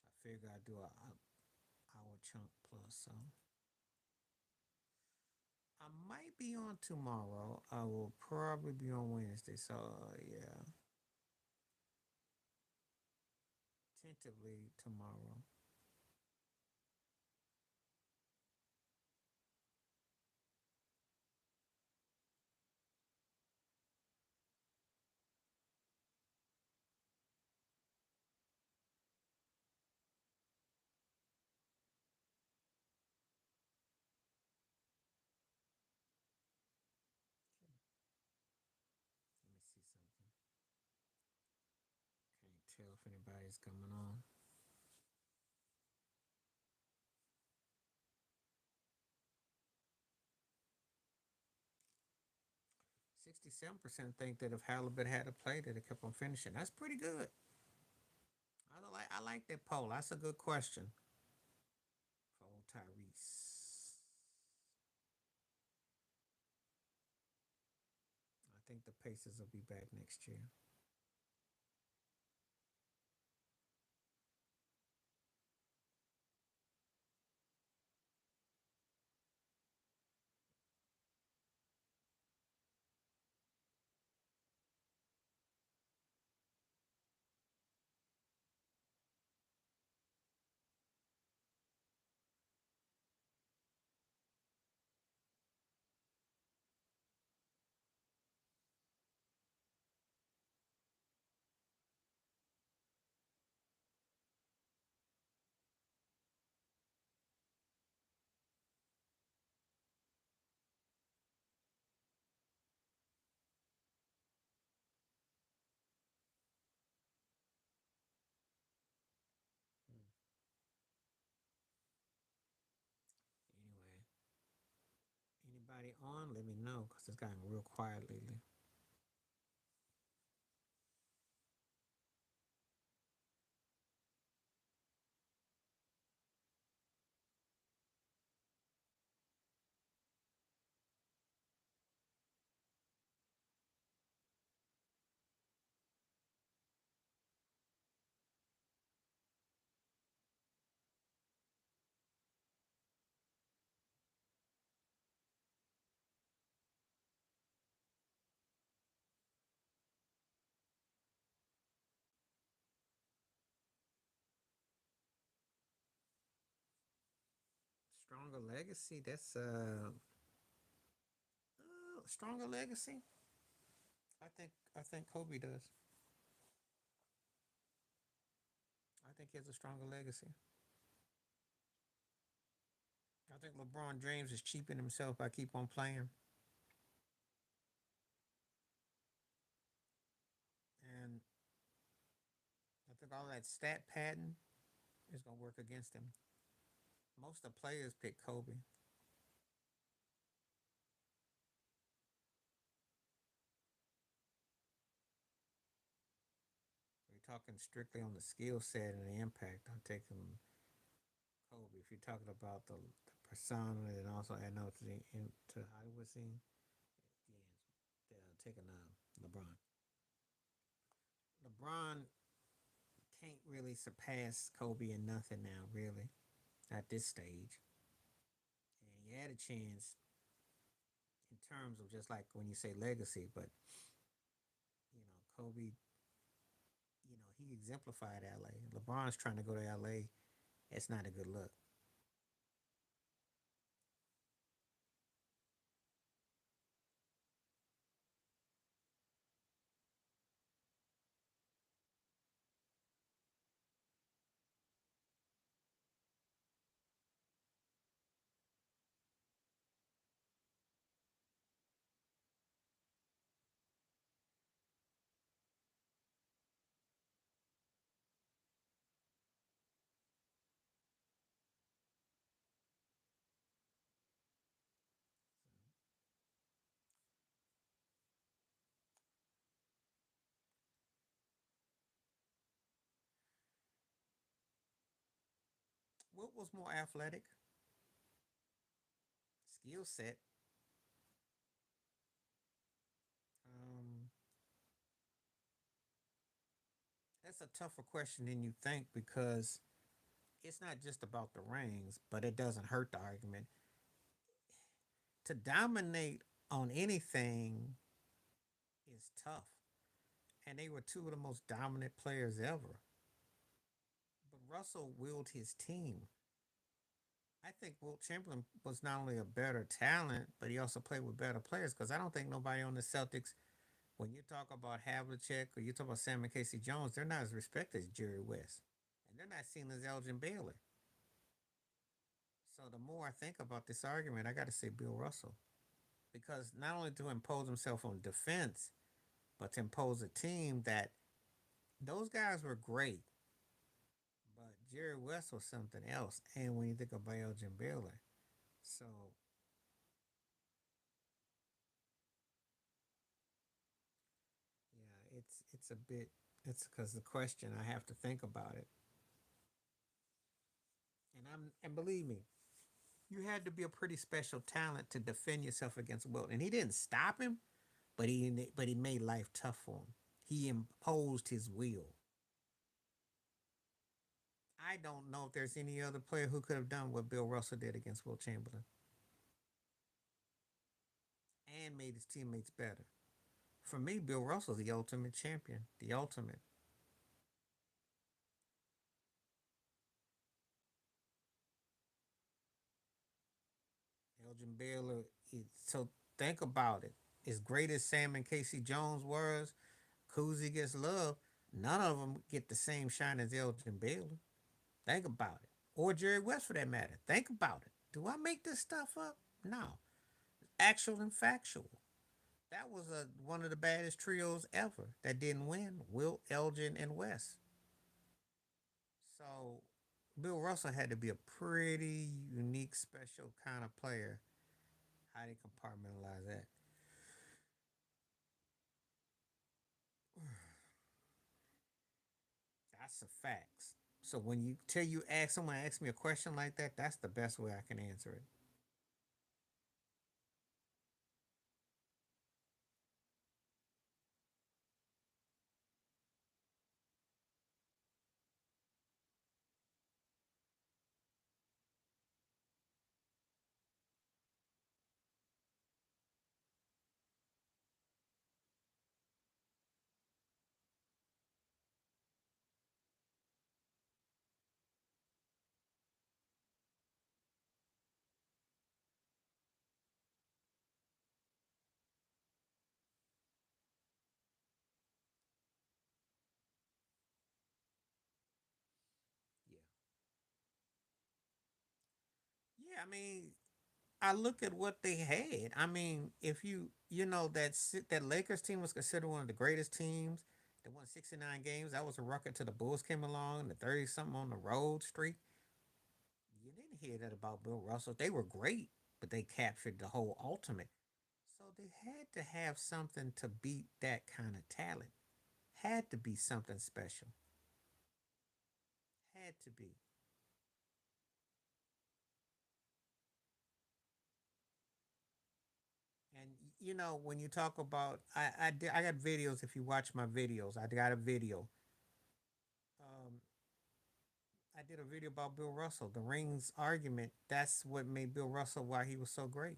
I figure I'd do a hour chunk plus. So I might be on tomorrow. I will probably be on Wednesday. So yeah, tentatively tomorrow. Okay. Let me see something. Can't tell if anybody's coming on. 67% think that if Halibut had a play, that it kept on finishing. That's pretty good. I like that poll. That's a good question for old Tyrese. I think the Pacers will be back next year. Hmm. Anyway, anybody on? Let me know because it's gotten real quiet lately. Stronger legacy. That's stronger legacy. I think Kobe does. I think he has a stronger legacy. I think LeBron James is cheaping himself by keep on playing, and I think all that stat padding is gonna work against him. Most of the players pick Kobe. If you're talking strictly on the skill set and the impact, I'm taking Kobe. If you're talking about the persona and also adding on to the into Hollywood scene, yeah, they're taking LeBron. LeBron can't really surpass Kobe in nothing now, really, at this stage. And you had a chance in terms of just like when you say legacy, but Kobe, he exemplified LA. LeBron's trying to go to LA. It's not a good look. What was more athletic? Skill set. Um, that's a tougher question than you think because it's not just about the rings, but it doesn't hurt the argument. To dominate on anything is tough. And they were two of the most dominant players ever. But Russell willed his team. I think Wilt Chamberlain was not only a better talent, but he also played with better players. Because I don't think nobody on the Celtics, when you talk about Havlicek or you talk about Sam and Casey Jones, they're not as respected as Jerry West, and they're not seen as Elgin Baylor. So the more I think about this argument, I got to say Bill Russell because not only to impose himself on defense, but to impose a team that those guys were great, but Jerry West was something else. And when you think about Elgin Baylor, so it's a bit. It's because the question I have to think about it, and believe me, you had to be a pretty special talent to defend yourself against Wilt. And he didn't stop him, but he made life tough for him. He imposed his will. I don't know if there's any other player who could have done what Bill Russell did against Wilt Chamberlain and made his teammates better. For me, Bill Russell's the ultimate champion, the ultimate. Elgin Baylor. So think about it. As great as Sam and Casey Jones was, Cousy gets love. None of them get the same shine as Elgin Baylor. Think about it. Or Jerry West for that matter. Think about it. Do I make this stuff up? No. Actual and factual. That was one of the baddest trios ever that didn't win. Wilt, Elgin, and West. So Bill Russell had to be a pretty unique, special kind of player. How do you compartmentalize that? That's a facts. So when you tell you ask someone ask me a question like that, that's the best way I can answer it. Yeah. Yeah, I mean, I look at what they had. I mean, if you know that Lakers team was considered one of the greatest teams. They won 69 games. That was a record till the Bulls came along, the 30 something on the road streak. You didn't hear that about Bill Russell. They were great, but they captured the whole ultimate. So they had to have something to beat that kind of talent. Had to be something special. Had to be. And you know, when you talk about, I got videos. If you watch my videos, I got a video. Um, I did a video about Bill Russell. The rings argument. That's what made Bill Russell why he was so great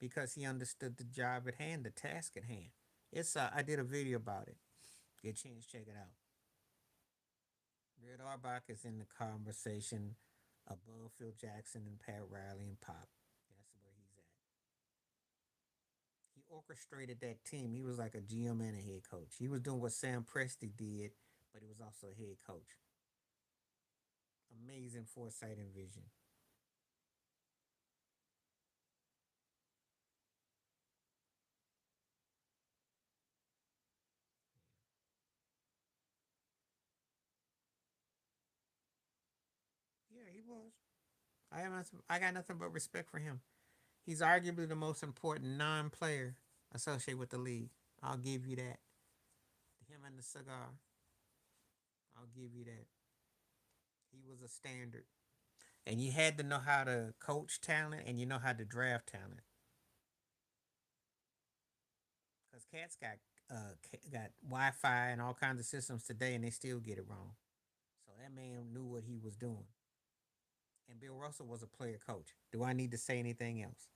because he understood the job at hand, the task at hand. It's I did a video about it. Get a chance, check it out. Red Auerbach is in the conversation above Phil Jackson and Pat Riley and Pop. That's where he's at. He orchestrated that team. He was like a GM and a head coach. He was doing what Sam Presti did, but he was also a head coach. Amazing foresight and vision. Yeah, he was. I got nothing but respect for him. He's arguably the most important non-player associated with the league. I'll give you that. Him and the cigar. I'll give you that. He was a standard. And you had to know how to coach talent and you know how to draft talent. Because cats got Wi-Fi and all kinds of systems today, and they still get it wrong. So that man knew what he was doing. And Bill Russell was a player coach. Do I need to say anything else?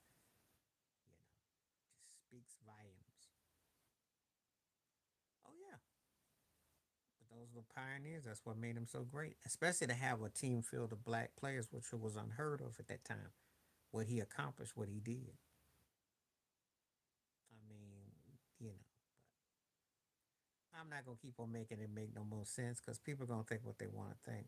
You know, just speaks volumes. Oh yeah, but those were pioneers. That's what made them so great. Especially to have a team filled of black players, which was unheard of at that time. What he accomplished, what he did. I mean, you know. But I'm not gonna keep on making it make no more sense because people are gonna think what they want to think.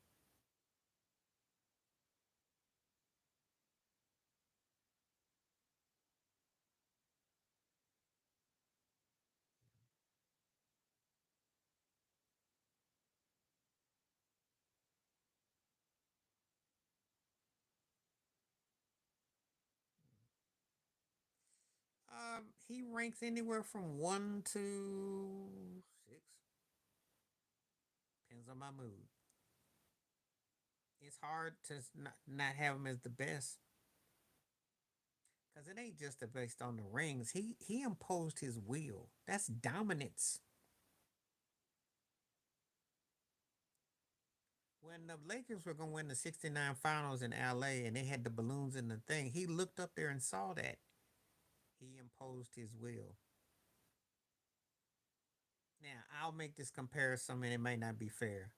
He ranks anywhere from 1 to 6. Depends on my mood. It's hard to not have him as the best because it ain't just based on the rings. He imposed his will. That's dominance. When the Lakers were gonna win the '69 finals in LA and they had the balloons in the thing, he looked up there and saw that. He imposed his will. Now I'll make this comparison and it may not be fair,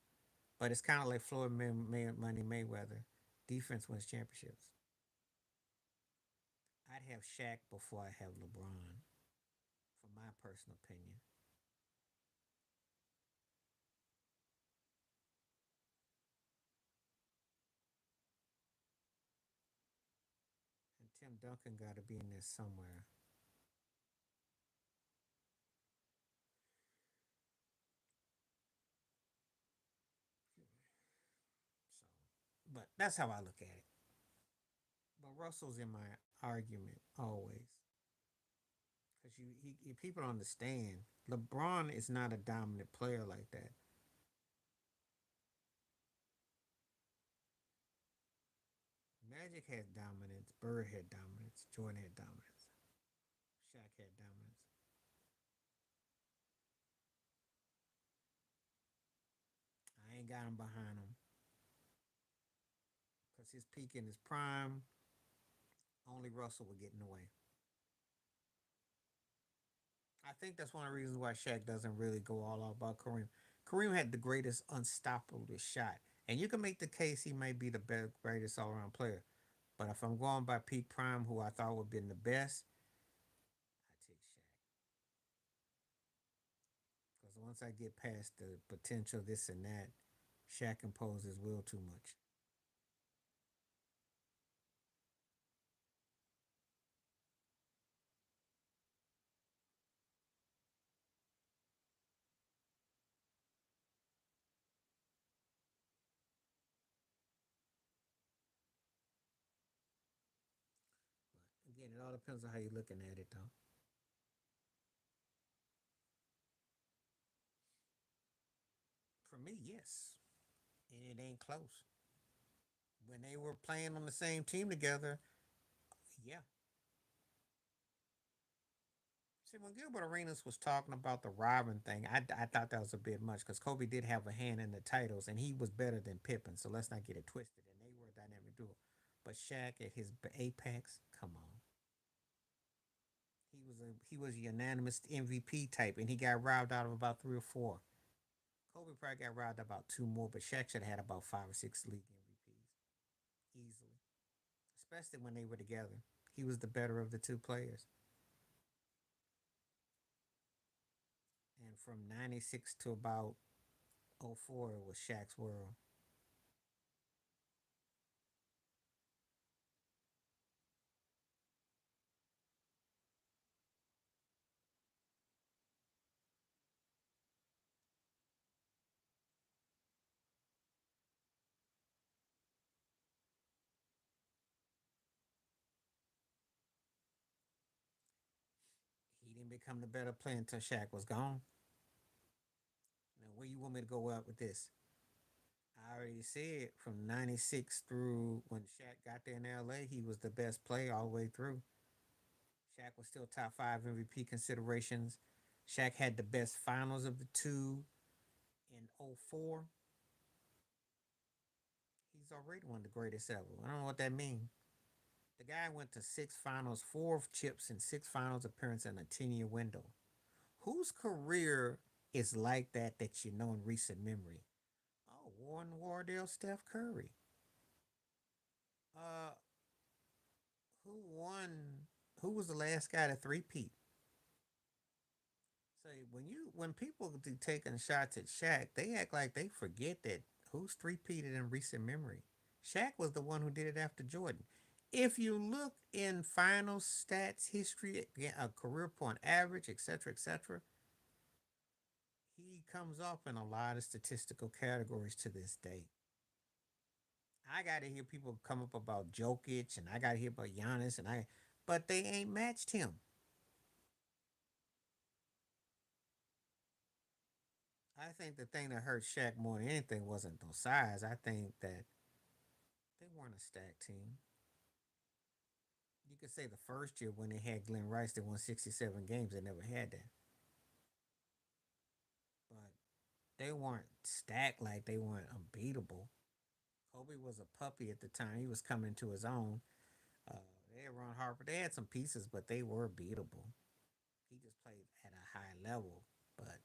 but it's kind of like Floyd Money Mayweather. Defense wins championships. I'd have Shaq before I have LeBron, for my personal opinion. And Tim Duncan got to be in there somewhere. So, but that's how I look at it. But Russell's in my argument always because people don't understand. LeBron is not a dominant player like that. Magic had dominance. Bird had dominance. Jordan had dominance. Shaq had dominance. I ain't got him behind him because his peak in his prime, only Russell would get in the way. I think that's one of the reasons why Shaq doesn't really go all out about Kareem. Kareem had the greatest unstoppable shot, and you can make the case he may be the greatest all around player. But if I'm going by peak prime, who I thought would have been the best, I take Shaq. Because once I get past the potential this and that, Shaq imposes will too much. But again, it all depends on how you're looking at it, though. For me, yes, and it ain't close. When they were playing on the same team together, yeah. See, when Gilbert Arenas was talking about the Robin thing, I thought that was a bit much because Kobe did have a hand in the titles and he was better than Pippen. So let's not get it twisted. And they were a dynamic duo. But Shaq at his apex, come on. He was a unanimous MVP type and he got robbed out of about three or four. Kobe probably got robbed about two more, but Shaq should have had about five or six league MVPs easily, especially when they were together. He was the better of the two players. And from 96 to about '04 was Shaq's world. He didn't become the better player until Shaq was gone. Now, where you want me to go up with this? I already said from 96 through when Shaq got there in LA, he was the best player all the way through. Shaq was still top five MVP considerations. Shaq had the best finals of the two in '04. He's already one of the greatest ever. I don't know what that means. The guy went to six finals, four chips, and six finals appearances in a 10-year window. Whose career is like that you know in recent memory? Oh, Warren Wardell, Steph Curry. Uh, who won? Who was the last guy to three-peat? So when people do taking shots at Shaq, they act like they forget that who's three-peated in recent memory. Shaq was the one who did it after Jordan. If you look in final stats history, a career point average, etc., he comes up in a lot of statistical categories to this day. I got to hear people come up about Jokic, and I got to hear about Giannis, but they ain't matched him. I think the thing that hurt Shaq more than anything wasn't those size. I think that they weren't a stacked team. You could say the first year when they had Glenn Rice, they won 67 games. They never had that, but they weren't stacked like they weren't unbeatable. Kobe was a puppy at the time. He was coming into his own. Uh, they had Ron Harper. They had some pieces, but they were beatable. He just played at a high level. But I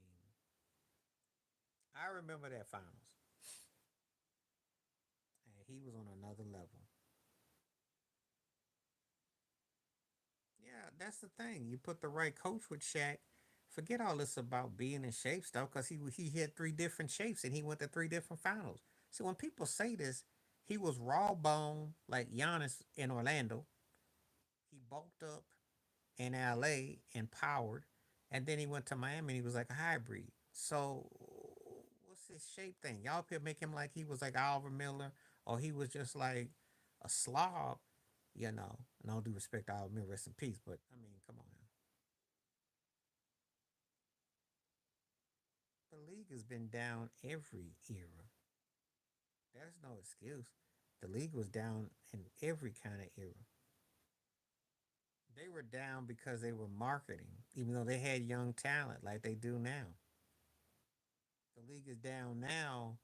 mean, I remember that finals, and he was on another level. Yeah, that's the thing. You put the right coach with Shaq. Forget all this about being in shape stuff because he had three different shapes and he went to three different finals. So when people say this, he was raw bone like Giannis in Orlando. He bulked up in LA and powered, and then he went to Miami and he was like a hybrid. So what's his shape thing? Y'all could make him like he was like Oliver Miller or he was just like a slob, you know. And all due respect to Oliver Miller, rest in peace. But I mean, come on now. The league has been down every era. There's no excuse. The league was down in every kind of era. They were down because they were marketing, even though they had young talent like they do now. The league is down now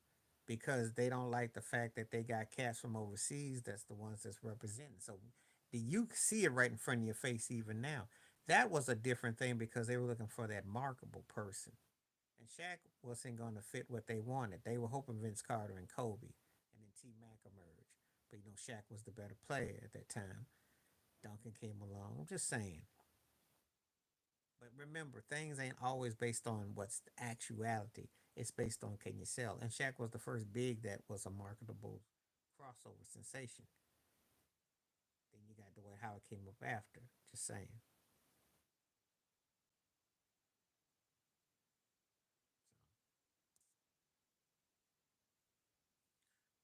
because they don't like the fact that they got cats from overseas that's the ones that's representing. So you see it right in front of your face even now. That was a different thing because they were looking for that markable person. And Shaq wasn't going to fit what they wanted. They were hoping Vince Carter and Kobe and then T Mac emerged. But you know, Shaq was the better player at that time. Duncan came along. I'm just saying. But remember, things ain't always based on what's the actuality. It's based on can you sell. And Shaq was the first big that was a marketable crossover sensation. Then you got Dwight Howard came up after. Just saying.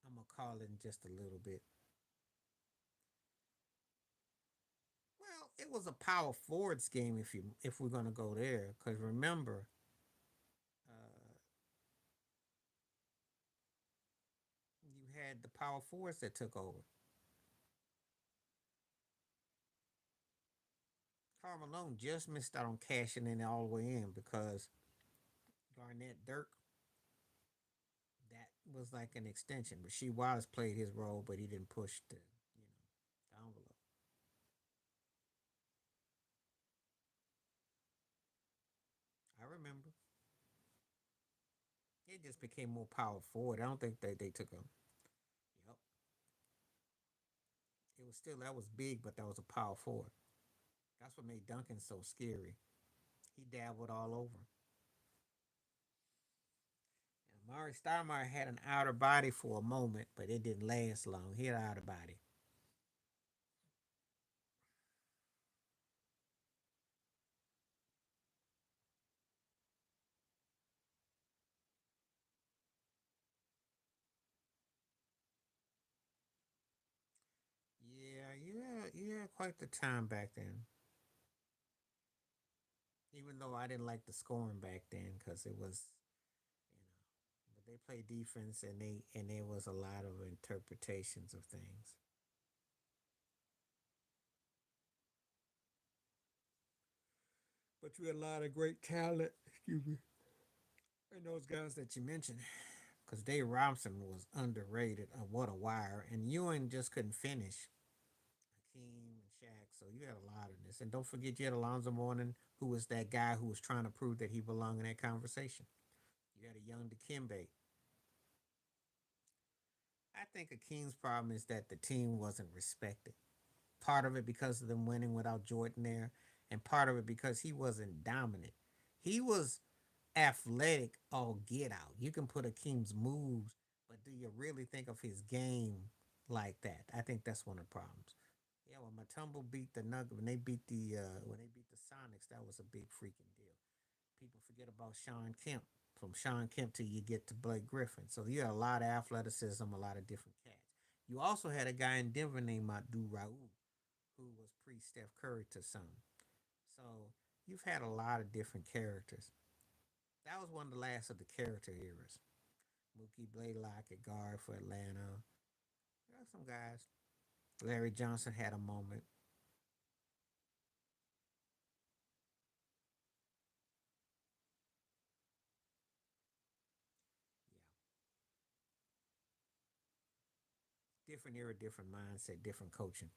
So I'm gonna call it in just a little bit. Well, it was a power forwards game if we're gonna go there. Because remember, uh, you had the power forwards that took over. Karl Malone just missed out on cashing in all the way in because Garnett Dirk, that was like an extension. But She Wallace played his role, but he didn't push the envelope. I remember. It just became more power forward. I don't think they took him. Yep. It was still that was big, but that was a power forward. That's what made Duncan so scary. He dabbled all over. And Amari Stoudemire had an outer body for a moment, but it didn't last long. He had an outer body. Yeah, yeah, quite the time back then. Even though I didn't like the scoring back then because it was, you know, but they played defense and there was a lot of interpretations of things. But you had a lot of great talent. Excuse me. And those guys that you mentioned, because Dave Robinson was underrated. What a wire! And Ewing just couldn't finish. Hakeem and Shaq. So you had a lot of this. And don't forget you had Alonzo Mourning, who was that guy who was trying to prove that he belonged in that conversation. You had a young Dikembe. I think Hakeem's problem is that the team wasn't respected. Part of it because of them winning without Jordan there, and part of it because he wasn't dominant. He was athletic all get out. You can put Akeem's moves, but do you really think of his game like that? I think that's one of the problems. Yeah, when Matumbo beat the Nugget, when they beat the Sonics, that was a big freaking deal. People forget about Sean Kemp from Sean Kemp till you get to Blake Griffin. So you had a lot of athleticism, a lot of different cats. You also had a guy in Denver named Madu Raul, who was pre Steph Curry to some. So you've had a lot of different characters. That was one of the last of the character eras. Mookie Blaylock at guard for Atlanta. There are some guys. Larry Johnson had a moment. Yeah, different era, different mindset, different coaching.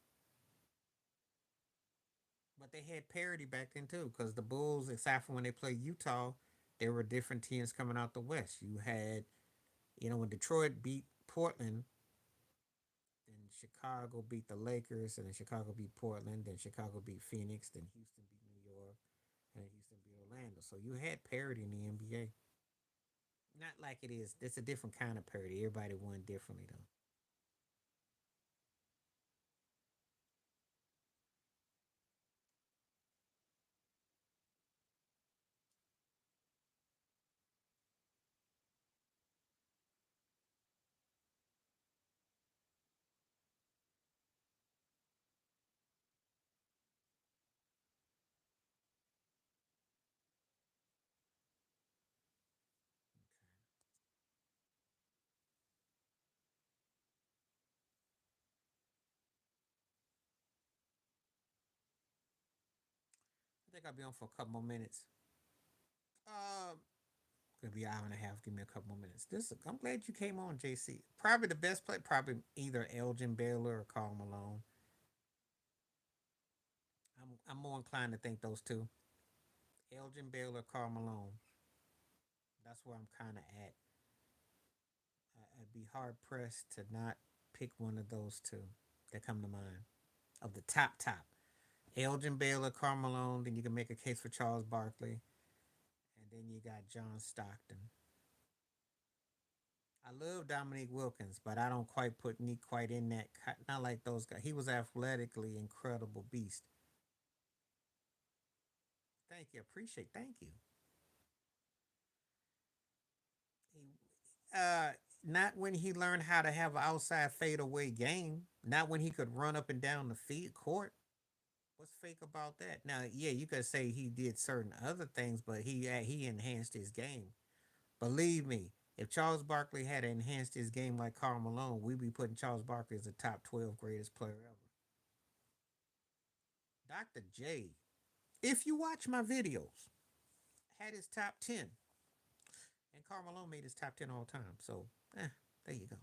But they had parity back then too, because the Bulls, except for when they played Utah, there were different teams coming out the West. You had, when Detroit beat Portland, then Chicago beat the Lakers, and then Chicago beat Portland, then Chicago beat Phoenix, then Houston beat New York, and then Houston beat Orlando. So you had parity in the NBA. Not like it is. It's a different kind of parity. Everybody won differently though. I think I'll be on for a couple more minutes. Gonna be an hour and a half. Give me a couple more minutes. I'm glad you came on, JC. Probably the best play. Probably either Elgin Baylor or Karl Malone. I'm more inclined to think those two. Elgin Baylor, Karl Malone. That's where I'm kind of at. I'd be hard pressed to not pick one of those two that come to mind of the top. Elgin Baylor, Karl Malone. Then you can make a case for Charles Barkley, and then you got John Stockton. I love Dominique Wilkins, but I don't quite put Nick quite in that. Not like those guys. He was athletically incredible beast. Thank you, appreciate. Thank you. He, uh, not when he learned how to have an outside fadeaway game. Not when he could run up and down the field court. What's fake about that? Now, yeah, you could say he did certain other things, but he enhanced his game. Believe me, if Charles Barkley had enhanced his game like Karl Malone, we'd be putting Charles Barkley as the top 12 greatest player ever. Dr. J, if you watch my videos, had his top 10, and Karl Malone made his top 10 all time. So, there you go.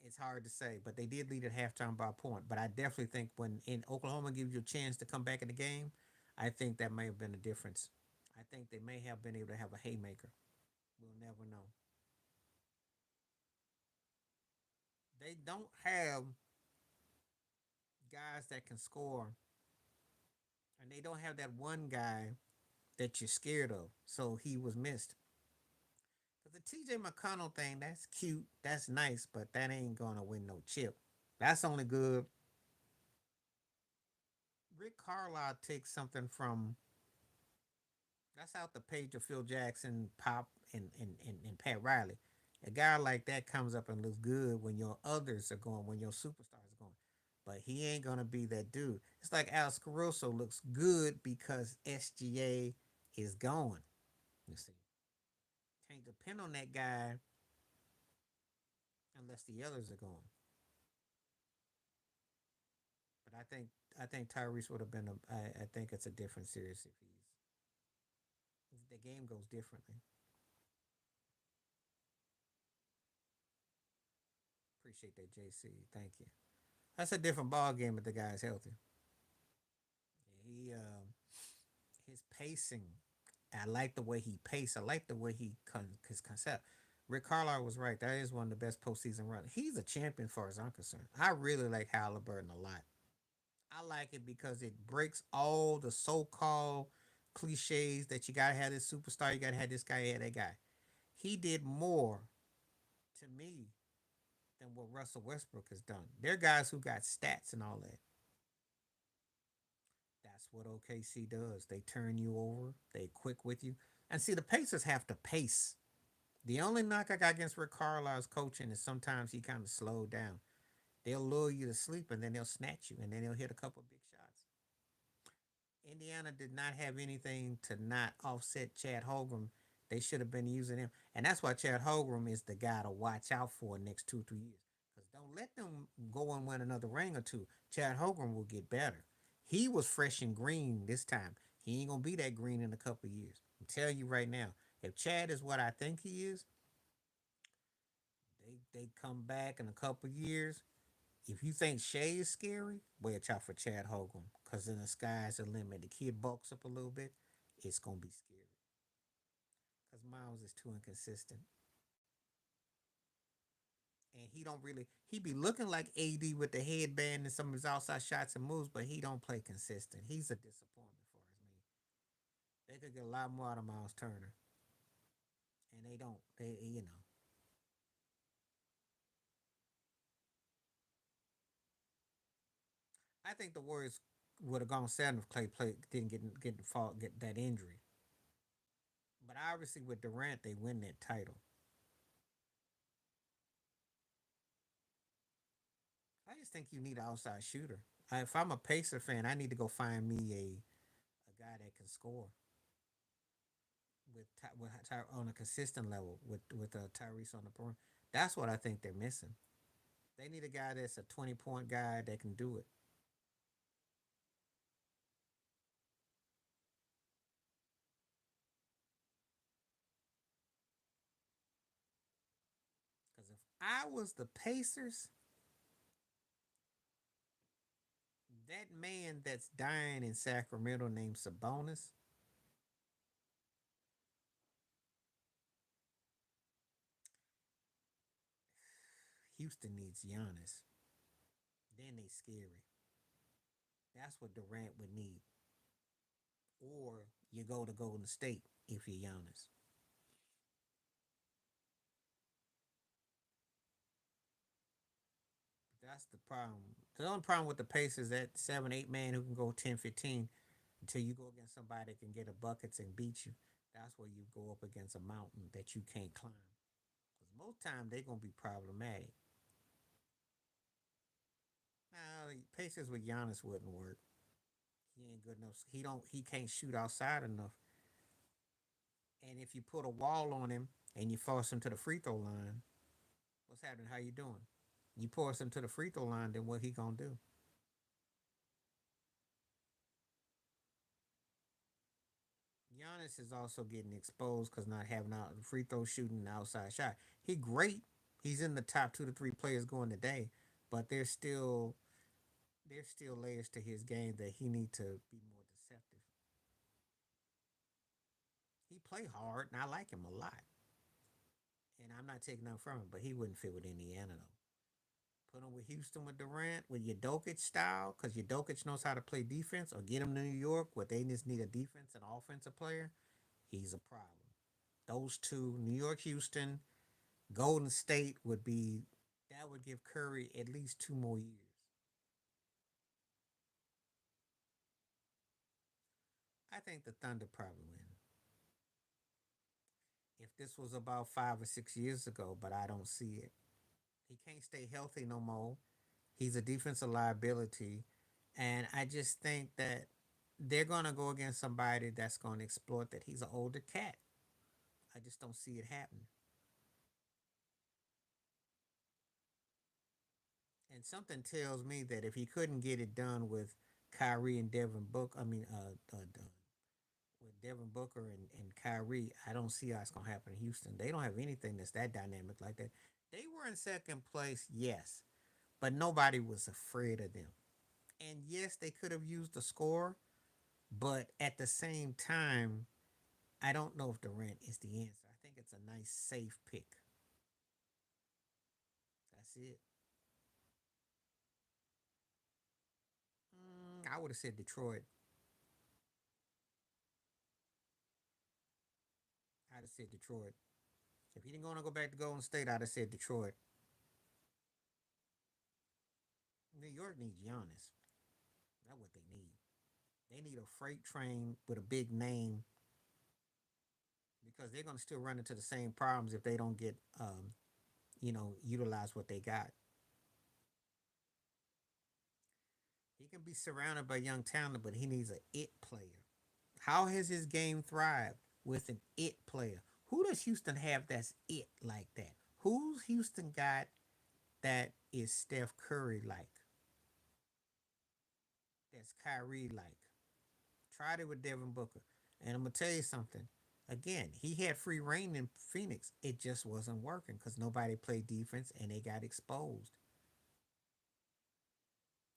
It's hard to say, but they did lead at halftime by a point. But I definitely think when in Oklahoma gives you a chance to come back in the game, I think that may have been a difference. I think they may have been able to have a haymaker. We'll never know. They don't have guys that can score, and they don't have that one guy that you're scared of. So he was missed. Cause the TJ McConnell thing, that's cute, that's nice, but that ain't gonna win no chip. That's only good. Rick Carlisle takes something from that's out the page of Phil Jackson, Pop, and Pat Riley. A guy like that comes up and looks good when your others are going, when your superstars are going. But he ain't gonna be that dude. It's like Alex Caruso looks good because SGA is gone. You see, can't depend on that guy unless the others are gone. But I think Tyrese would have been I think it's a different series if the game goes differently. Appreciate that, JC. Thank you. That's a different ball game if the guy's healthy. He his pacing. I like the way he paced. I like the way his concept. Rick Carlisle was right. That is one of the best postseason runs. He's a champion, as far as I'm concerned. I really like Halliburton a lot. I like it because it breaks all the so-called cliches that you gotta have this superstar, you gotta have this guy, have that guy. He did more to me than what Russell Westbrook has done. They're guys who got stats and all that. That's That's what OKC does. They turn you over. They quick with you. And see, the Pacers have to pace. The only knock I got against Rick Carlisle's coaching is sometimes he kind of slowed down. They'll lure you to sleep and then they'll snatch you and then they'll hit a couple of big shots. Indiana did not have anything to not offset Chad Holmgren. They should have been using him. And that's why Chad Holmgren is the guy to watch out for next 2 3 years. Because don't let them go and win another ring or two. Chad Holmgren will get better. He was fresh and green this time. He ain't gonna be that green in a couple of years. I'm telling you right now. If Chad is what I think he is, they come back in a couple of years. If you think Shea is scary, watch out for Chad Hogan. Because then the sky's the limit. The kid bulks up a little bit, it's going to be scary. Because Miles is too inconsistent. And he don't really, he be looking like AD with the headband and some of his outside shots and moves, but he don't play consistent. He's a disappointment for us, me. They could get a lot more out of Miles Turner. And they don't. They. I think the Warriors would have gone seven if Clay didn't get that injury. But obviously with Durant, they win that title. I just think you need an outside shooter. If I'm a Pacer fan, I need to go find me a guy that can score on a consistent level with Tyrese on the point. That's what I think they're missing. They need a guy that's a 20-point guy that can do it. Because if I was the Pacers, that man that's dying in Sacramento named Sabonis, Houston needs Giannis. Then they scary. That's what Durant would need. Or you go to Golden State if you're Giannis. That's the problem. The only problem with the Pacers is that 7 8 man who can go 10 15 until you go against somebody that can get a buckets and beat you. That's where you go up against a mountain that you can't climb. Because most time they're gonna be problematic. Now Pacers with Giannis wouldn't work. He ain't good enough. He can't shoot outside enough. And if you put a wall on him and you force him to the free throw line, what's happening? How you doing? You force him to the free throw line, then what he gonna do? Giannis is also getting exposed because not having out free throw shooting and outside shot. He great. He's in the top 2 to 3 players going today, but there's still layers to his game that he need to be more deceptive. He play hard and I like him a lot. And I'm not taking nothing from him, but he wouldn't fit with Indiana though. Put him with Houston with Durant with your Jokic style, because your Jokic knows how to play defense, or get him to New York where they just need a defense and offensive player. He's a problem. Those two, New York, Houston, Golden State would be that would give Curry at least 2 more years. I think the Thunder probably win. If this was about 5 or 6 years ago, but I don't see it. He can't stay healthy no more. He's a defensive liability. And I just think that they're gonna go against somebody that's gonna exploit that. He's an older cat. I just don't see it happening. And something tells me that if he couldn't get it done with Kyrie and Devin Booker, with Devin Booker and Kyrie, I don't see how it's gonna happen in Houston. They don't have anything that's that dynamic like that. They were in second place, yes, but nobody was afraid of them. And yes, they could have used the score, but at the same time, I don't know if Durant is the answer. I think it's a nice safe pick. That's it. I would have said Detroit. I'd have said Detroit. If he didn't want to go back to Golden State, I'd have said Detroit. New York needs Giannis. That's what they need. They need a freight train with a big name because they're going to still run into the same problems if they don't get, utilize what they got. He can be surrounded by young talent, but he needs an it player. How has his game thrived with an it player? Who does Houston have that's it like that? Who's Houston got that is Steph Curry like? That's Kyrie like? Tried it with Devin Booker. And I'm going to tell you something. Again, he had free reign in Phoenix. It just wasn't working because nobody played defense and they got exposed.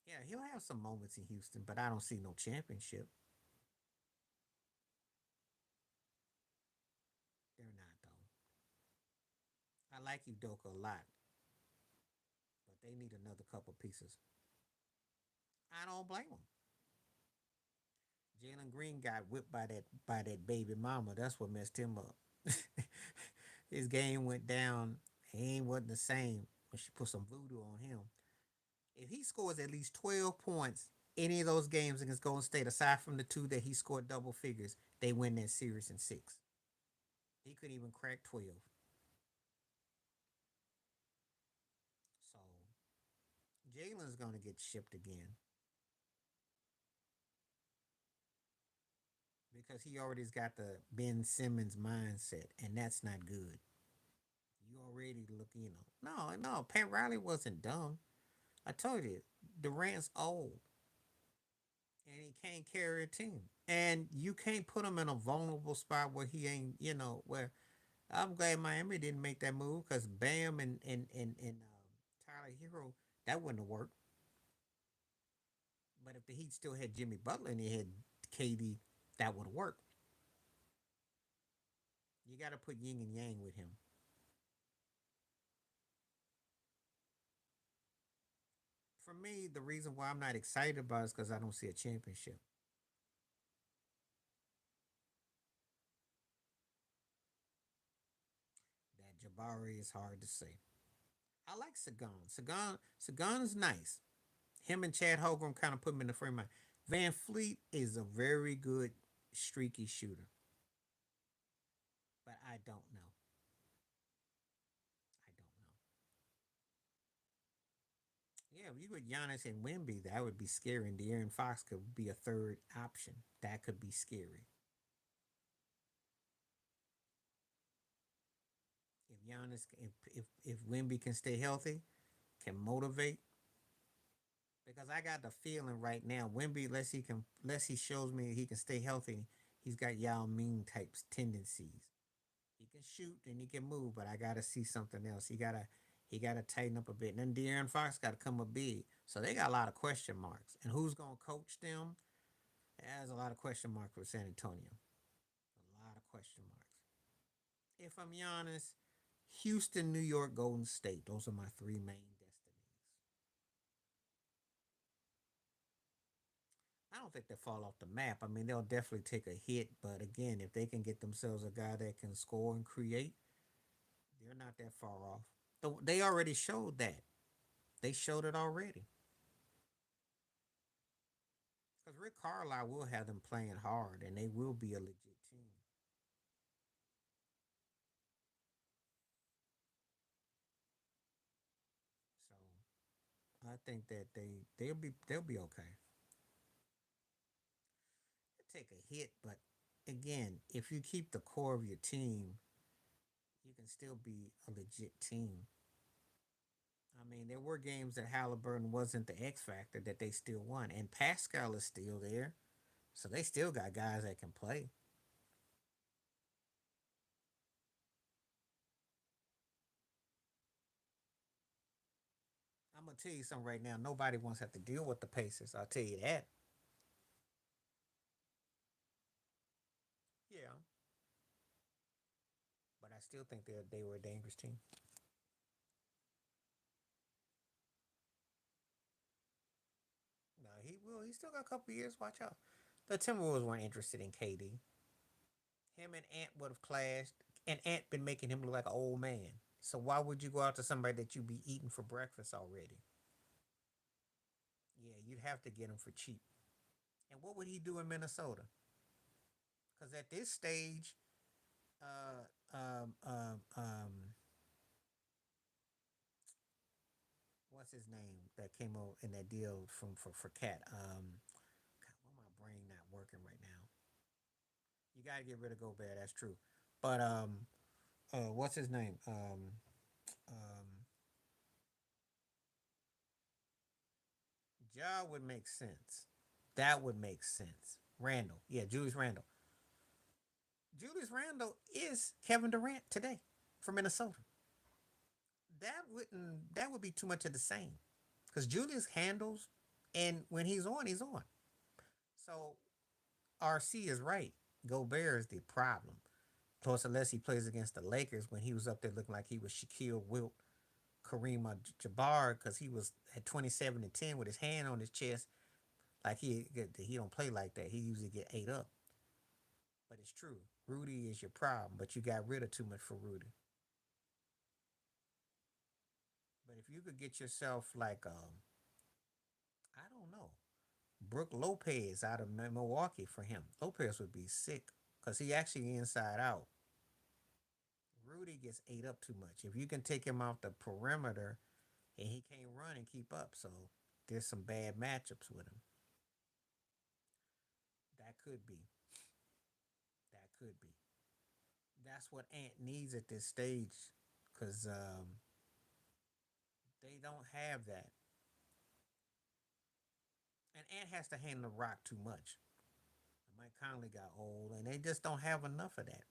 Yeah, he'll have some moments in Houston, but I don't see no championship. They're not, though. I like Udoka a lot, but they need another couple pieces. I don't blame them. Jalen Green got whipped by that baby mama. That's what messed him up. His game went down. He ain't wasn't the same when she put some voodoo on him. If he scores at least 12 points any of those games against Golden State, aside from the two that he scored double figures, they win that series in six. He couldn't even crack 12. So Jalen's gonna get shipped again because he already's got the Ben Simmons mindset, and that's not good. You already look, no. Pat Riley wasn't dumb. I told you, Durant's old, and he can't carry a team, and you can't put him in a vulnerable spot where he ain't, where. I'm glad Miami didn't make that move because Bam and Tyler Hero, that wouldn't have worked. But if the Heat still had Jimmy Butler and they had KD, that would have worked. You got to put yin and yang with him. For me, the reason why I'm not excited about it is because I don't see a championship. That Jabari is hard to say. I like Sagan. Sagan is nice. Him and Chad Holgram kind of put him in the frame of mind. Van Fleet is a very good streaky shooter, but I don't know. I don't know. Yeah, if you put Giannis and Wimby, that would be scary. And De'Aaron Fox could be a third option. That could be scary. If Giannis, if Wimby can stay healthy, can motivate. Because I got the feeling right now, Wimby, unless he shows me he can stay healthy, he's got Yao Ming types tendencies. He can shoot and he can move, but I gotta see something else. He gotta tighten up a bit. And then De'Aaron Fox gotta come up big. So they got a lot of question marks. And who's gonna coach them? There's a lot of question marks with San Antonio. A lot of question marks. If I'm honest, Houston, New York, Golden State. Those are my three main destinies. I don't think they fall off the map. I mean, they'll definitely take a hit, but again, if they can get themselves a guy that can score and create, they're not that far off. They already showed that. They showed it already. Because Rick Carlisle will have them playing hard, and they will be a legit team. So I think that they'll be okay. They'll take a hit, but again, if you keep the core of your team, you can still be a legit team. I mean, there were games that Halliburton wasn't the X factor that they still won, and Pascal is still there, so they still got guys that can play. I'm gonna tell you something right now. Nobody wants to have to deal with the Pacers. I'll tell you that. Yeah, but I still think they were a dangerous team. No, he will. He still got a couple years. Watch out. The Timberwolves weren't interested in KD. Him and Ant would have clashed, and Ant been making him look like an old man. So why would you go out to somebody that you be eating for breakfast already? Yeah, you'd have to get him for cheap. And what would he do in Minnesota? Because at this stage, uh, um, um, um, what's his name that came over in that deal from for Cat? God, why my brain not working right now? You gotta get rid of Gobert. That's true. But what's his name? Ja would make sense. That would make sense. Randall, yeah, Julius Randall. Julius Randall is Kevin Durant today for Minnesota. That would be too much of the same because Julius handles, and when he's on, he's on. So RC is right. Gobert is the problem. Plus, unless he plays against the Lakers when he was up there looking like he was Shaquille Wilt, Kareem Jabbar, because he was at 27 and 10 with his hand on his chest, like he don't play like that. He usually get ate up. But it's true. Rudy is your problem, but you got rid of too much for Rudy. But if you could get yourself like I don't know, Brooke Lopez out of Milwaukee for him. Lopez would be sick because he actually inside out. Rudy gets ate up too much. If you can take him off the perimeter and he can't run and keep up, so there's some bad matchups with him. That could be. That could be. That's what Ant needs at this stage because they don't have that. And Ant has to handle the rock too much. Mike Conley got old, and they just don't have enough of that.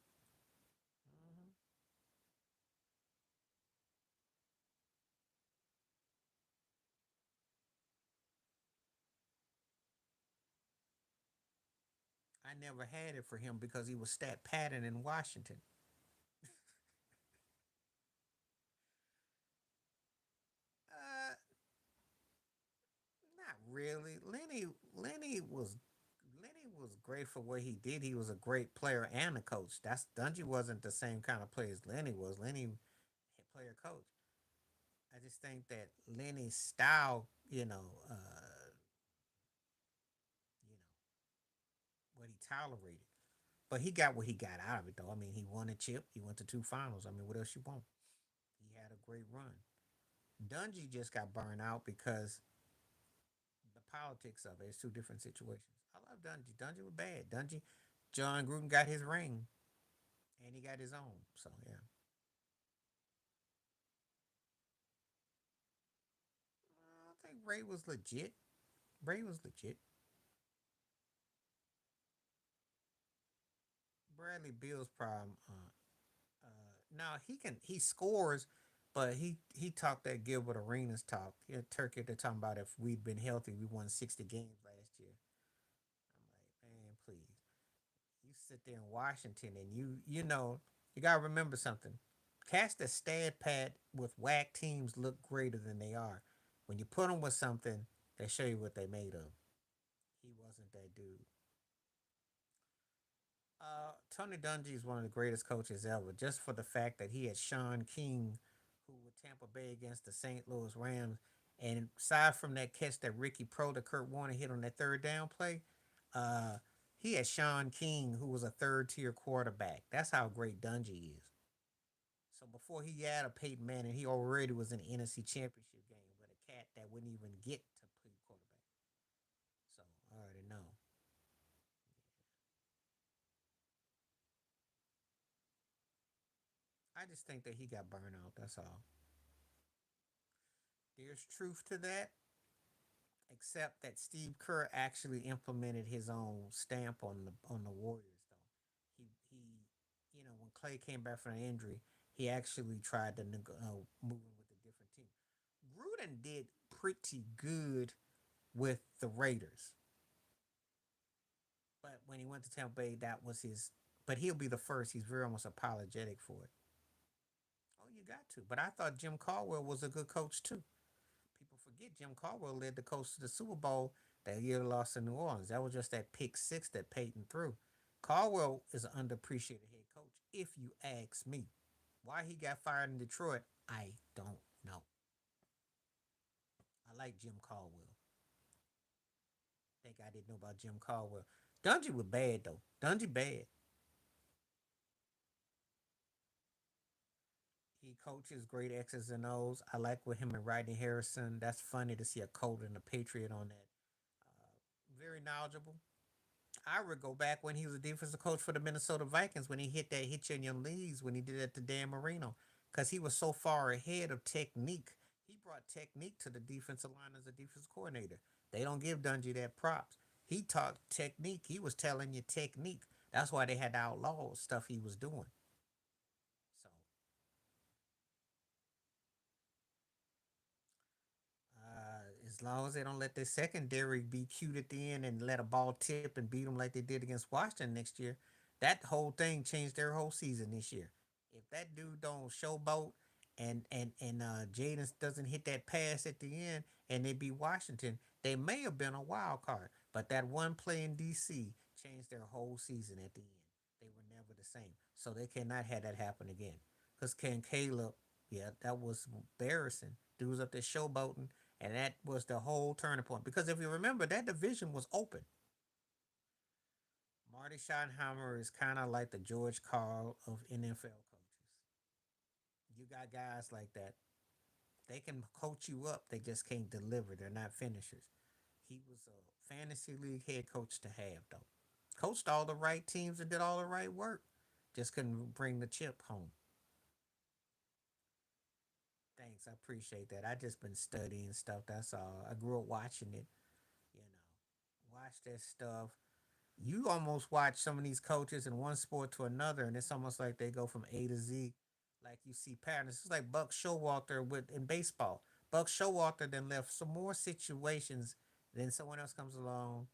Mhm. I never had it for him because he was stat padding in Washington. Uh, Not really. Lenny was great for what he did. He was a great player and a coach. That's Dungy wasn't the same kind of player as Lenny was. Lenny player coach. I just think that Lenny's style, you know what he tolerated, but he got what he got out of it though. I mean, he won a chip. He went to two finals. I mean, what else you want? He had a great run. Dungy just got burned out because the politics of it. It's two different situations. I love Dungy. Dungy was bad. Dungy, John Gruden got his ring, and he got his own. So yeah, I think Ray was legit. Ray was legit. Bradley Bill's problem. Now he scores, but he talked that Gilbert Arenas talk. Yeah, Turkey. They're talking about if we'd been healthy, we won 60 games last year. I'm like, man, please. You sit there in Washington and you gotta remember something. Cast a stat pad with whack teams look greater than they are. When you put them with something, they show you what they made of. He wasn't that dude. Tony Dungy is one of the greatest coaches ever, just for the fact that he had Sean King, who with Tampa Bay against the St. Louis Rams, and aside from that catch that Ricky Pro that Kurt Warner hit on that third down play, uh, he had Sean King, who was a third tier quarterback. That's how great Dungy is. So before he had a Peyton Manning, he already was in the NFC Championship game with a cat that wouldn't even get to play quarterback. So I already know. I just think that he got burned out. That's all. There's truth to that, except that Steve Kerr actually implemented his own stamp on the Warriors. Though when Clay came back from an injury, he actually tried to move him with a different team. Gruden did pretty good with the Raiders, but when he went to Tampa Bay, that was his. But he'll be the first. He's very almost apologetic for it. Oh, you got to. But I thought Jim Caldwell was a good coach too. People forget Jim Caldwell led the coach to the Super Bowl that year lost in New Orleans. That was just that pick six that Peyton threw. Caldwell is an underappreciated head coach, if you ask me. Why he got fired in Detroit, I don't know. I like Jim Caldwell. think I didn't know about Jim Caldwell. Dungy was bad though. Dungy bad. He coaches great X's and O's. I like with him and Rodney Harrison. That's funny to see a Colt and a Patriot on that. Very knowledgeable. I would go back when he was a defensive coach for the Minnesota Vikings when he hit that hit you in your knees when he did that to Dan Marino because he was so far ahead of technique. He brought technique to the defensive line as a defensive coordinator. They don't give Dungy that props. He taught technique. He was telling you technique. That's why they had to outlaw stuff he was doing. So as long as they don't let their secondary be cute at the end and let a ball tip and beat them like they did against Washington next year, that whole thing changed their whole season this year. If that dude don't showboat and Jaden doesn't hit that pass at the end and they beat Washington, they may have been a wild card. But that one play in DC changed their whole season at the end. They were never the same. So they cannot have that happen again. Because Ken Caleb, yeah, that was embarrassing. Dude was up there showboating, and that was the whole turning point. Because if you remember, that division was open. Marty Schottenheimer is kind of like the George Karl of NFL coaches. You got guys like that. They can coach you up, they just can't deliver. They're not finishers. He was a fantasy league head coach to have, though. Coached all the right teams and did all the right work. Just couldn't bring the chip home. Thanks, I appreciate that. I just been studying stuff. That's all. I grew up watching it. You know, watch that stuff. You almost watch some of these coaches in one sport to another, and it's almost like they go from A to Z. Like you see patterns. It's like Buck Showalter with in baseball. Buck Showalter then left some more situations. Then someone else comes along,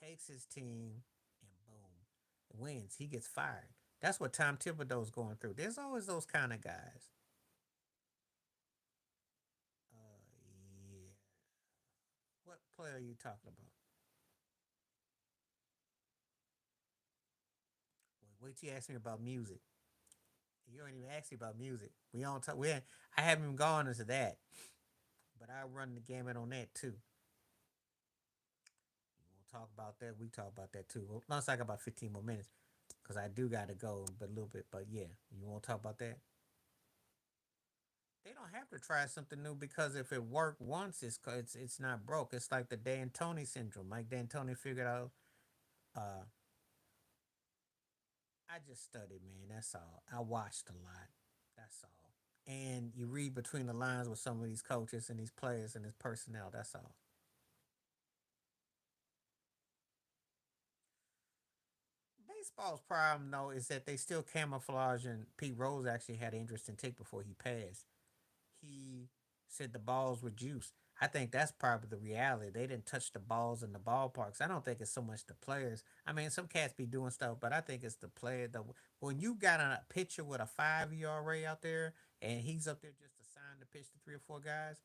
takes his team, and boom, wins. He gets fired. That's what Tom Thibodeau's going through. There's always those kind of guys. Yeah. What player are you talking about? Wait till you ask me about music. You don't even ask me about music. We don't talk. We I haven't even gone into that, but I run the gamut on that too. We'll talk about that. We talk about that too. Well, let's talk about 15 more minutes because I do got to go, but a little bit. But yeah, you want to talk about that? They don't have to try something new because if it worked once, it's not broke. It's like the D'Antoni syndrome. Mike D'Antoni figured out. Uh, I just studied, man. That's all. I watched a lot. That's all. And you read between the lines with some of these coaches and these players and this personnel. That's all. Baseball's problem though is that they still camouflage, and Pete Rose actually had an interesting take before he passed. He said the balls were juice. I think that's probably the reality. They didn't touch the balls in the ballparks. I don't think it's so much the players. I mean, some cats be doing stuff, but I think it's the player. When you got a pitcher with a 5 ERA out there, and he's up there just assigned to pitch to three or four guys,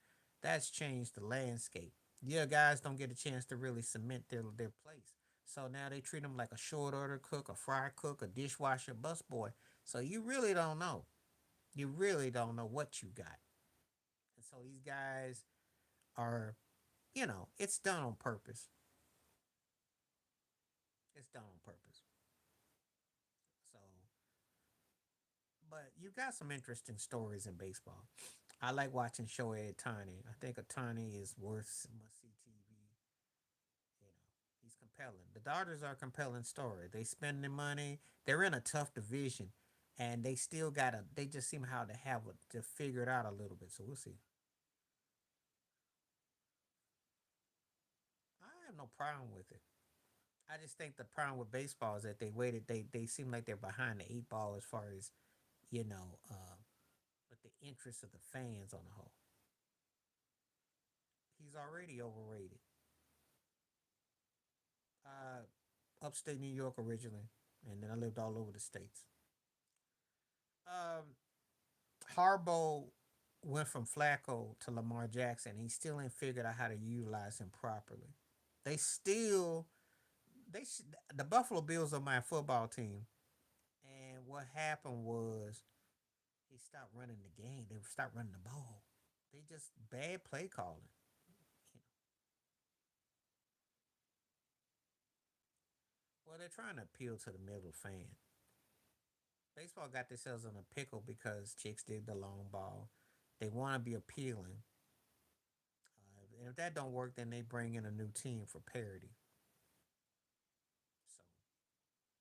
that's changed the landscape. Yeah, guys don't get a chance to really cement their place. So now they treat them like a short order cook, a fry cook, a dishwasher, busboy. So you really don't know. You really don't know what you got. And so these guys are, it's done on purpose. It's done on purpose. So, but you got some interesting stories in baseball. I like watching Shohei Ohtani. I think Ohtani is worth must see TV. You know, he's compelling. The Dodgers are a compelling story. They spend their money. They're in a tough division, and they still gotta. They just seem how to have it to figure it out a little bit. So we'll see. I have no problem with it. I just think the problem with baseball is that they waited. They seem like they're behind the eight ball as far as with the interest of the fans on the whole. He's already overrated. Uh, Upstate New York originally, and then I lived all over the states. Um, Harbaugh went from Flacco to Lamar Jackson. He still ain't figured out how to utilize him properly. They still the Buffalo Bills are my football team, and what happened was he stopped running the game. They stopped running the ball. They just bad play calling. You Well, they're trying to appeal to the middle fan. Baseball got themselves in a pickle because chicks dig the long ball. They want to be appealing. And if that don't work, then they bring in a new team for parity. So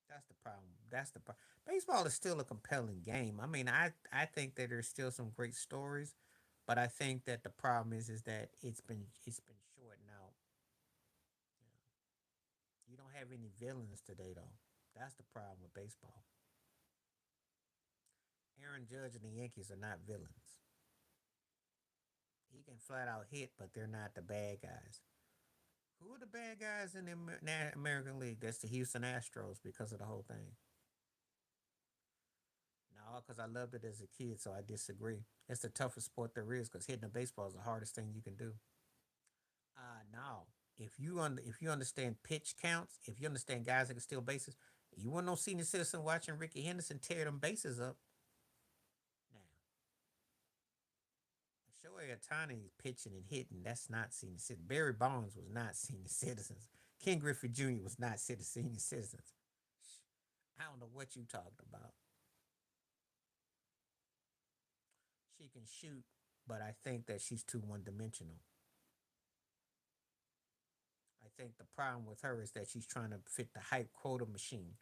that's the problem. That's the problem. Baseball is still a compelling game. I mean, I think that there's still some great stories, but I think that the problem is that it's been shortened out. You don't have any villains today, though. That's the problem with baseball. Aaron Judge and the Yankees are not villains. He can flat out hit, but they're not the bad guys. Who are the bad guys in the American League? That's the Houston Astros because of the whole thing. No, because I loved it as a kid, so I disagree. It's the toughest sport there is because hitting a baseball is the hardest thing you can do. No. If you understand pitch counts, if you understand guys that can steal bases, you want no senior citizen watching Ricky Henderson tear them bases up. Now, Shohei Ohtani pitching and hitting, that's not senior citizen. Barry Bonds was not senior citizens. Ken Griffey Jr. was not senior citizens. I don't know what you talked about. She can shoot, but I think that she's too one dimensional. I think the problem with her is that she's trying to fit the hype quota machine.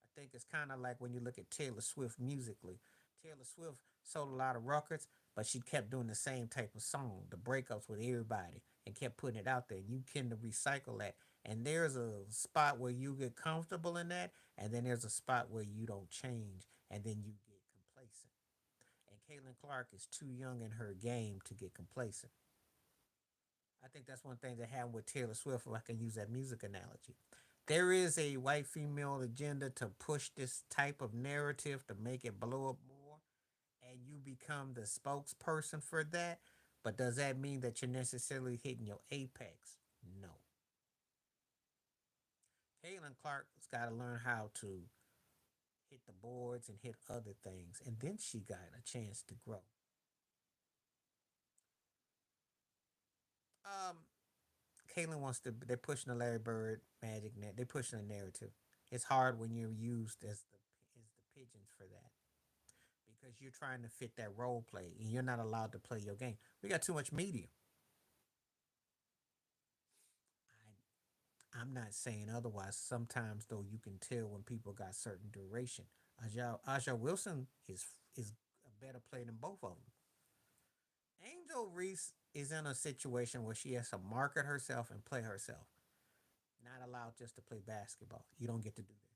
I think it's kind of like when you look at Taylor Swift musically. Taylor Swift sold a lot of records, but she kept doing the same type of song, the breakups with everybody, and kept putting it out there. And you can recycle that. And there's a spot where you get comfortable in that, and then there's a spot where you don't change, and then you get complacent. And Caitlin Clark is too young in her game to get complacent. I think that's one thing that happened with Taylor Swift, if I can use that music analogy. There is a white female agenda to push this type of narrative to make it blow up more, and you become the spokesperson for that. But does that mean that you're necessarily hitting your apex? No. Caitlin Clark's got to learn how to hit the boards and hit other things, and then she got a chance to grow. Um, Caitlin wants to. They're pushing the Larry Bird magic net. They're pushing the narrative. It's hard when you're used as the pigeons for that because you're trying to fit that role play and you're not allowed to play your game. We got too much media. I'm not saying otherwise. Sometimes though, you can tell when people got certain duration. Aja Wilson is a better player than both of them. Angel Reese is in a situation where she has to market herself and play herself. Not allowed just to play basketball. You don't get to do that.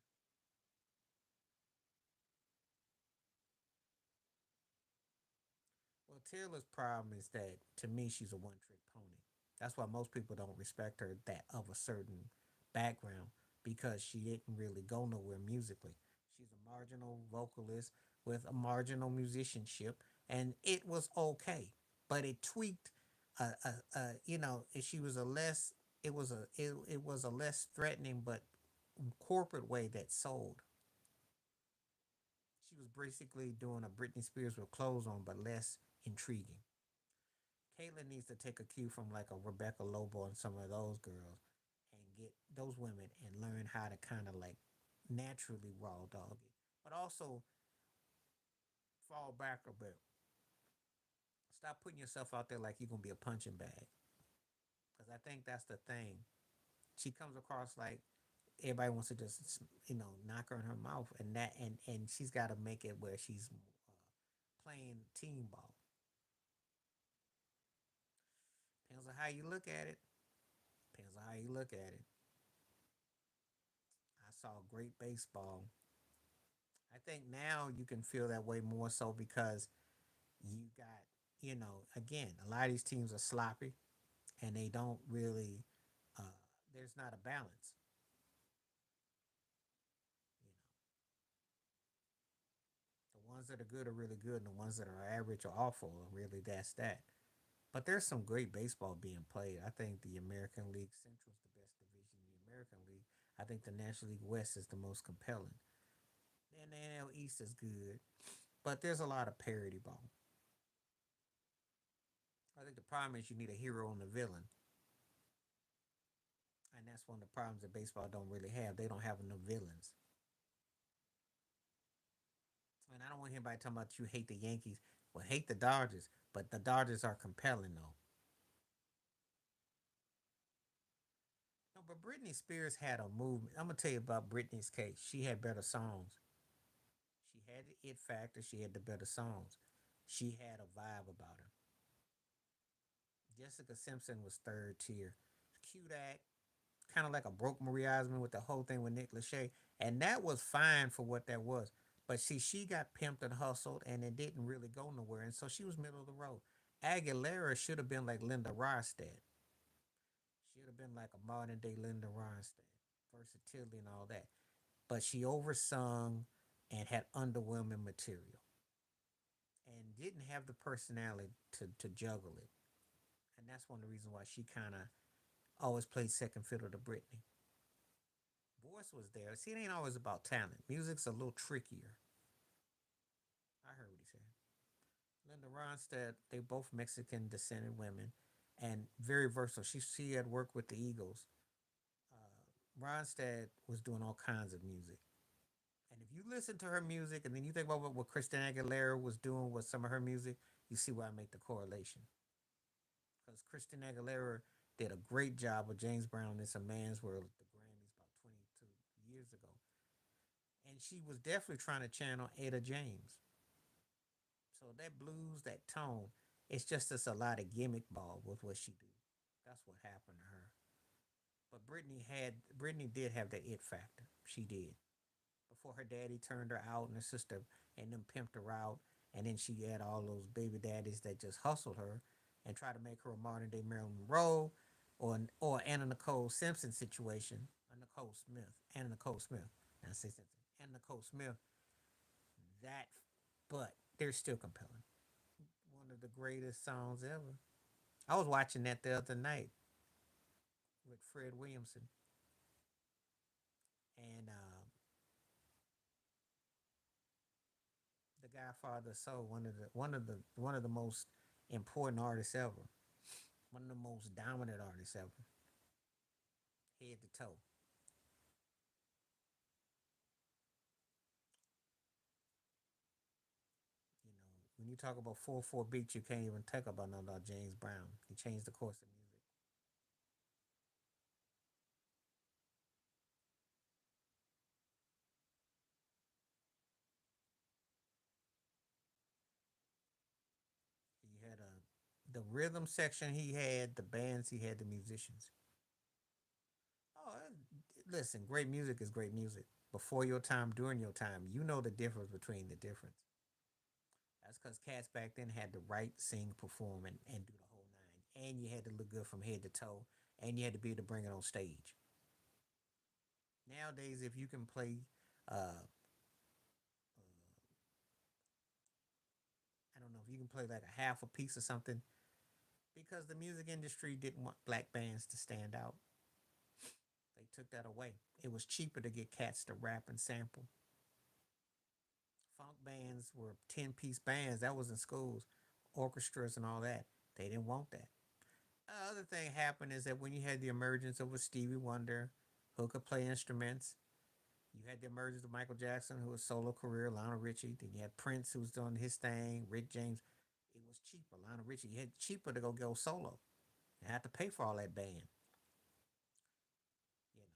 Well, Taylor's problem is that to me she's a one trick pony. That's why most people don't respect her that of a certain background because she didn't really go nowhere musically. She's a marginal vocalist with a marginal musicianship, and it was okay, but it tweaked. She was a less. It was a less threatening but corporate way that sold. She was basically doing a Britney Spears with clothes on, but less intriguing. Caitlyn needs to take a cue from like a Rebecca Lobo and some of those girls and get those women and learn how to kind of like naturally raw dog it, but also fall back a bit. Stop putting yourself out there like you're gonna be a punching bag. Because I think that's the thing. She comes across like everybody wants to just knock her in her mouth, and she's got to make it where she's playing team ball. Depends on how you look at it. Depends on how you look at it. I saw great baseball. I think now you can feel that way more so because you got, again, a lot of these teams are sloppy and they don't really, uh, there's not a balance. You know, the ones that are good are really good, and the ones that are average or awful are really that's that. But there's some great baseball being played. I think the American League Central is the best division in the American League. I think the National League West is the most compelling. And the NL East is good, but there's a lot of parity ball. I think the problem is you need a hero and a villain. And that's one of the problems that baseball don't really have. They don't have enough villains. And I don't want anybody talking about you hate the Yankees. Well, hate the Dodgers, but the Dodgers are compelling though. No, but Britney Spears had a movement. I'm gonna tell you about Britney's case. She had better songs. She had the it factor. She had the better songs. She had a vibe about her. Jessica Simpson was third tier. Cute act, kind of like a broke Marie Osmond with the whole thing with Nick Lachey, and that was fine for what that was. But see, she got pimped and hustled, and it didn't really go nowhere, and so she was middle of the road. Aguilera should have been like Linda Ronstadt. Should have been like a modern day Linda Ronstadt, versatility and all that. But she oversung and had underwhelming material, and didn't have the personality to juggle it. And that's one of the reasons why she kind of always played second fiddle to Britney. Voice was there. See, it ain't always about talent. Music's a little trickier. I heard what he said. Linda Ronstadt, they both Mexican descended women and very versatile. She had worked with the Eagles. Ronstadt was doing all kinds of music. And if you listen to her music and then you think about what Christina Aguilera was doing with some of her music, you see why I make the correlation. Because Christina Aguilera did a great job with James Brown. It's a Man's World at the Grammys about 22 years ago. And she was definitely trying to channel Etta James. So that blues, that tone, it's just a lot of gimmick ball with what she do. That's what happened to her. But Brittany did have that it factor. She did. Before her daddy turned her out and her sister and them pimped her out, and then she had all those baby daddies that just hustled her and tried to make her a modern day Marilyn Monroe or Anna Nicole Simpson situation. Nicole Smith. Anna Nicole Smith. Now I say Simpson. Anna Nicole Smith. That but they're still compelling. One of the greatest songs ever. I was watching that the other night with Fred Williamson, and the Godfather of Soul, one of the most important artists ever, one of the most dominant artists ever, head to toe. You know, when you talk about 4/4 beats, you can't even talk about nothing about James Brown. He changed the course of music. He had the rhythm section. He had the bands. He had the musicians. Oh, listen, great music is great music. Before your time, during your time, you know the difference between the difference. That's because cats back then had to write, sing, perform, and do the whole nine. And you had to look good from head to toe, and you had to be able to bring it on stage. Nowadays, if you can play, I don't know, if you can play like a half a piece or something, because the music industry didn't want black bands to stand out, they took that away. It was cheaper to get cats to rap and sample. Funk bands were 10-piece bands. That was in schools, orchestras and all that. They didn't want that. Other thing happened is that when you had the emergence of a Stevie Wonder who could play instruments, you had the emergence of Michael Jackson, who was solo career, Lionel Richie. Then you had Prince, who was doing his thing, Rick James. It was cheaper. Lionel Richie, you had cheaper to go solo. You had to pay for all that band, you know.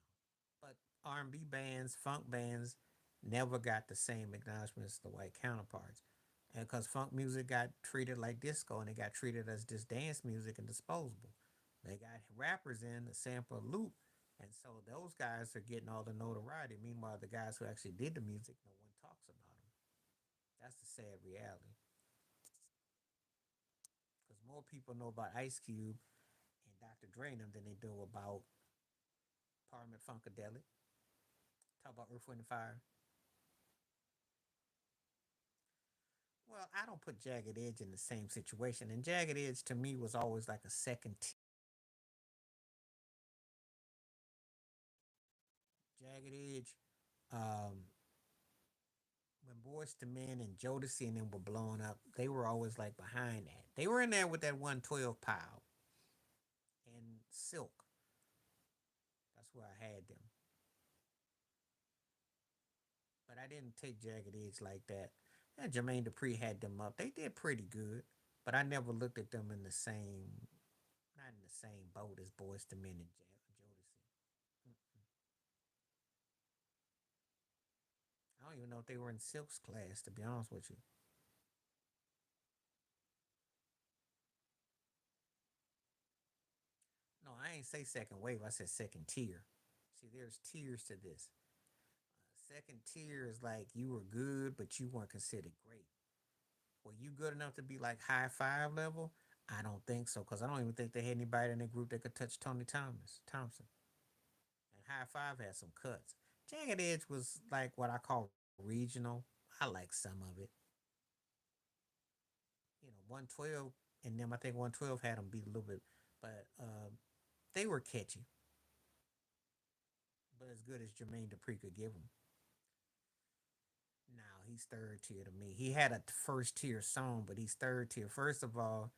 But R&B bands, funk bands, never got the same acknowledgement as the white counterparts. And because funk music got treated like disco and it got treated as just dance music and disposable. They got rappers in the sample loop. And so those guys are getting all the notoriety. Meanwhile, the guys who actually did the music, no one talks about them. That's the sad reality. Because more people know about Ice Cube and Dr. Dre than they do about Parliament Funkadelic. Talk about Earth, Wind, and Fire. Well, I don't put Jagged Edge in the same situation. And Jagged Edge to me was always like a second Jagged Edge. Um, when Boys to Men and Jodeci and them were blowing up, they were always like behind that. They were in there with that 112 pile and Silk. That's where I had them, but I didn't take Jagged Edge like that. And Jermaine Dupri had them up. They did pretty good, but I never looked at them in the same, not in the same boat as Boyz II Men and Jodeci. I don't even know if they were in Silk's class, to be honest with you. No, I ain't say second wave. I said second tier. See, there's tiers to this. Second tier is like you were good, but you weren't considered great. Were you good enough to be like high five level? I don't think so, because I don't even think they had anybody in the group that could touch Tony Thompson. And high five had some cuts. Jagged Edge was like what I call regional. I like some of it. 112 and them. I think 112 had them beat a little bit, but they were catchy, but as good as Jermaine Dupri could give them. Now he's third tier to me. He had a first tier song, but he's third tier. First of all,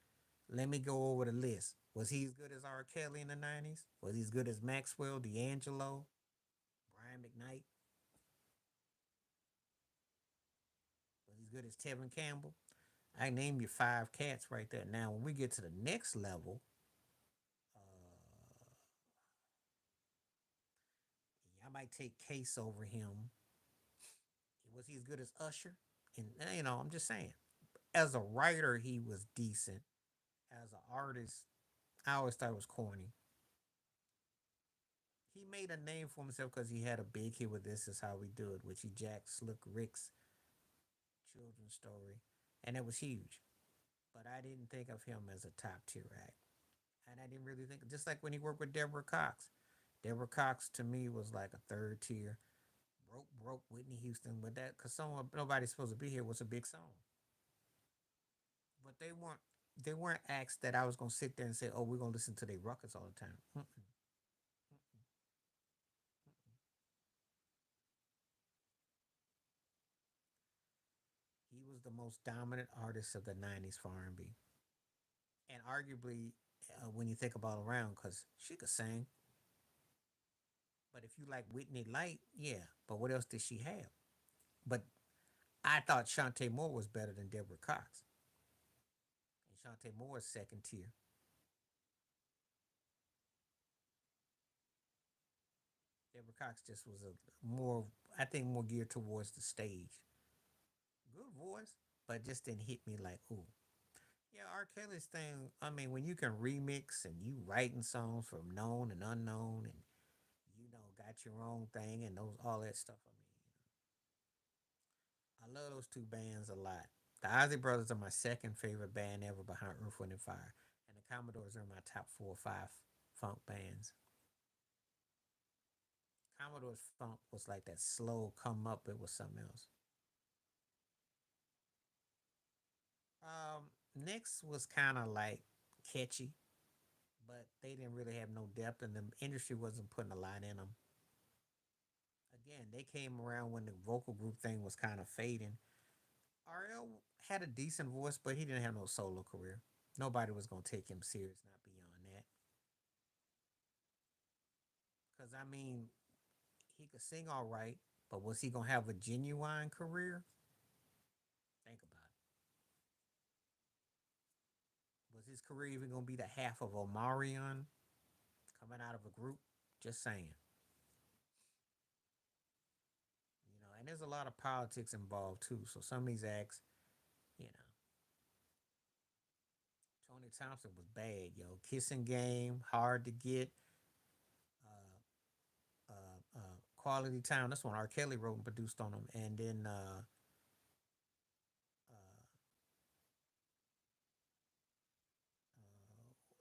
let me go over the list. Was he as good as R. Kelly in the 90s? Was he as good as Maxwell, D'Angelo, Brian McKnight? Was he as good as Tevin Campbell? I name you five cats right there. Now, when we get to the next level, I might take Case over him. Was he as good as Usher? And I'm just saying. As a writer, he was decent. As an artist, I always thought it was corny. He made a name for himself because he had a big hit with "This Is How We Do It," which he jacked Slick Rick's children's story, and it was huge. But I didn't think of him as a top tier act, and I didn't really think just like when he worked with Deborah Cox. Deborah Cox to me was like a third tier. Broke Whitney Houston with that because someone nobody's supposed to be here was a big song, but they weren't acts that I was gonna sit there and say, oh, we're gonna listen to their records all the time. Mm-mm, mm-mm. He was the most dominant artist of the '90s for R&B, and arguably, when you think about around, because she could sing. But if you like Whitney Light, yeah. But what else did she have? But I thought Shantae Moore was better than Deborah Cox, and Shantae Moore is second tier. Deborah Cox just was a more, I think, more geared towards the stage. Good voice, but just didn't hit me like, ooh. Yeah, R. Kelly's thing. I mean, when you can remix and you writing songs from known and unknown, and got your own thing and those all that stuff. I love those two bands a lot. The Ozzy Brothers are my second favorite band ever behind Earth, Wind, and Fire, and the Commodores are my top 4 or 5 funk bands. Commodore's funk was like that slow come up. It was something else. Next was kind of like catchy, but they didn't really have no depth, and the industry wasn't putting a lot in them. Again, they came around when the vocal group thing was kind of fading. RL had a decent voice, but he didn't have no solo career. Nobody was gonna take him serious, not beyond that. Because I mean, he could sing all right, but was he gonna have a genuine career? Think about it. Was his career even gonna be the half of Omarion coming out of a group? Just saying. And there's a lot of politics involved too. So some of these acts, you know, Tony Thompson was bad, yo. Kissing Game, Hard to Get, Quality Time. That's one R. Kelly wrote and produced on them. And then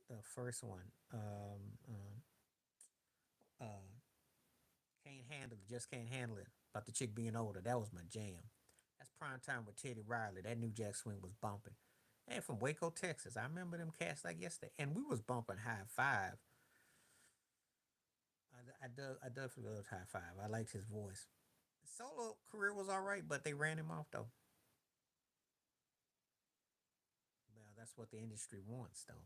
the first one, uh, Can't Handle It, Just Can't Handle It, about the chick being older. That was my jam. That's prime time with Teddy Riley. That New Jack Swing was bumping. And from Waco, Texas. I remember them cats like yesterday. And we was bumping High Five. I definitely loved High Five. I liked his voice. His solo career was all right, but they ran him off though. Well, that's what the industry wants, though.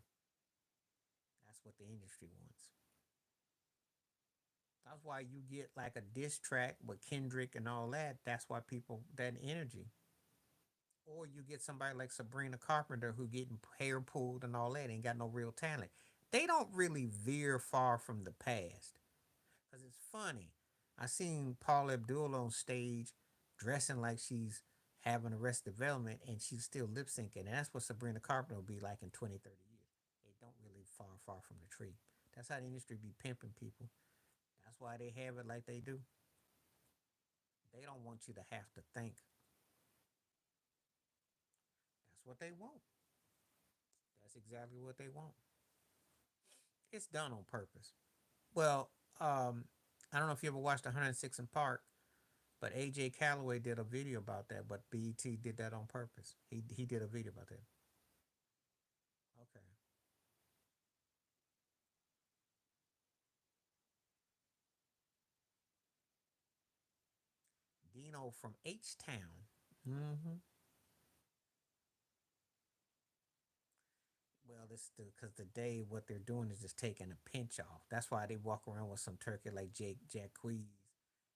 That's what the industry wants. That's why you get like a diss track with Kendrick and all that. That's why people that energy. Or you get somebody like Sabrina Carpenter who getting hair pulled and all that, ain't got no real talent. They don't really veer far from the past. Cause it's funny. I seen Paul Abdul on stage dressing like she's having Arrested Development and she's still lip syncing. And that's what Sabrina Carpenter will be like in 20, 30 years. They don't really far from the tree. That's how the industry be pimping people. That's why they have it like they do. They don't want you to have to think. That's what they want. That's exactly what they want. It's done on purpose. Well, I don't know if you ever watched 106 in Park, but AJ Calloway did a video about that. But BET did that on purpose. He did a video about that. Okay. Dino from H Town. Mm-hmm. Well, it's because today what they're doing is just taking a pinch off. That's why they walk around with some turkey like Jake Jacquees,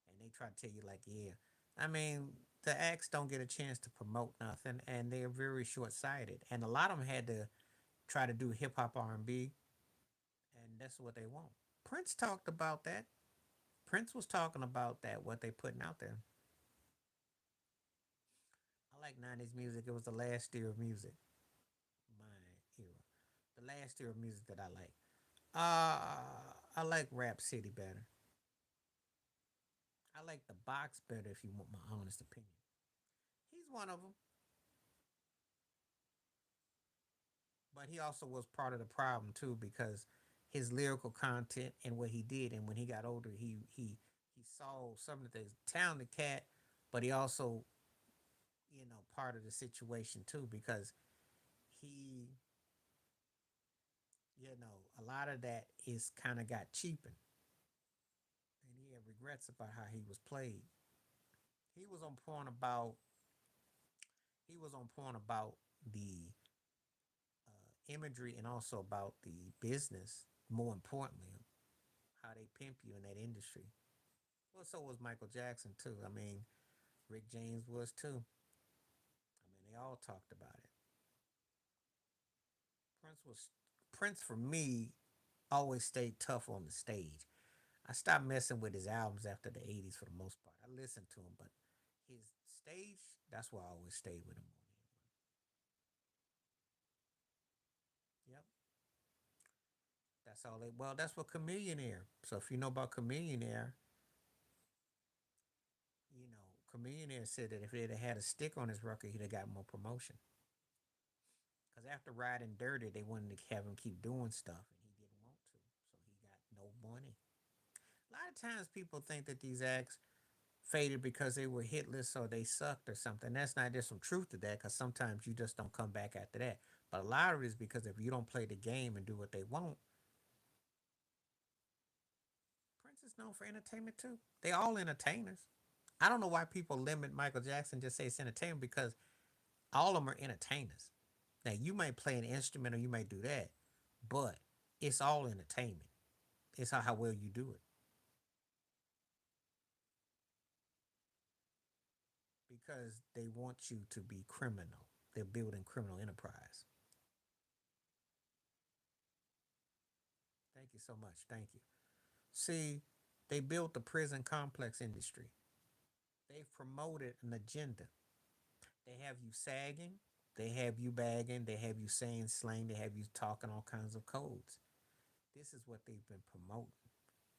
and they try to tell you like, yeah. I mean, the acts don't get a chance to promote nothing, and they're very short sighted. And a lot of them had to try to do hip hop R&B, and that's what they want. Prince talked about that. Prince was talking about that what they putting out there. I like '90s music. It was the last year of music, my era. The last year of music that I like. I like Rap City better. I like the Box better if you want my honest opinion. He's one of them, but he also was part of the problem too because his lyrical content and what he did, and when he got older, he saw some of the things. Talented cat, but he also part of the situation too because he a lot of that is kind of got cheapened, and he had regrets about how he was played. He was on point about he was on point about the imagery and also about the business. More importantly, how they pimp you in that industry. Well, so was Michael Jackson too. I mean, Rick James was too. I mean, they all talked about it. Prince was Prince for me always stayed tough on the stage. I stopped messing with his albums after the '80s for the most part. I listened to him, but his stage, that's why I always stayed with him. Yep, that's all they. Well, that's what Chameleonaire. So if you know about Chameleonaire, Chameleonaire said that if they'd have had a stick on his record, he'd have got more promotion. Because after riding dirty, they wanted to have him keep doing stuff, and he didn't want to, so he got no money. A lot of times, people think that these acts faded because they were hitless or they sucked or something. That's not just some truth to that, because sometimes you just don't come back after that. But a lot of it is because if you don't play the game and do what they want, Prince is known for entertainment too. They all entertainers. I don't know why people limit Michael Jackson just say it's entertainment because all of them are entertainers. Now you might play an instrument or you might do that, but it's all entertainment. It's how well you do it because they want you to be criminal. They're building criminal enterprise. Thank you so much. Thank you. See, they built the prison complex industry. They've promoted an agenda. They have you sagging, they have you bagging, they have you saying slang, they have you talking all kinds of codes. This is what they've been promoting.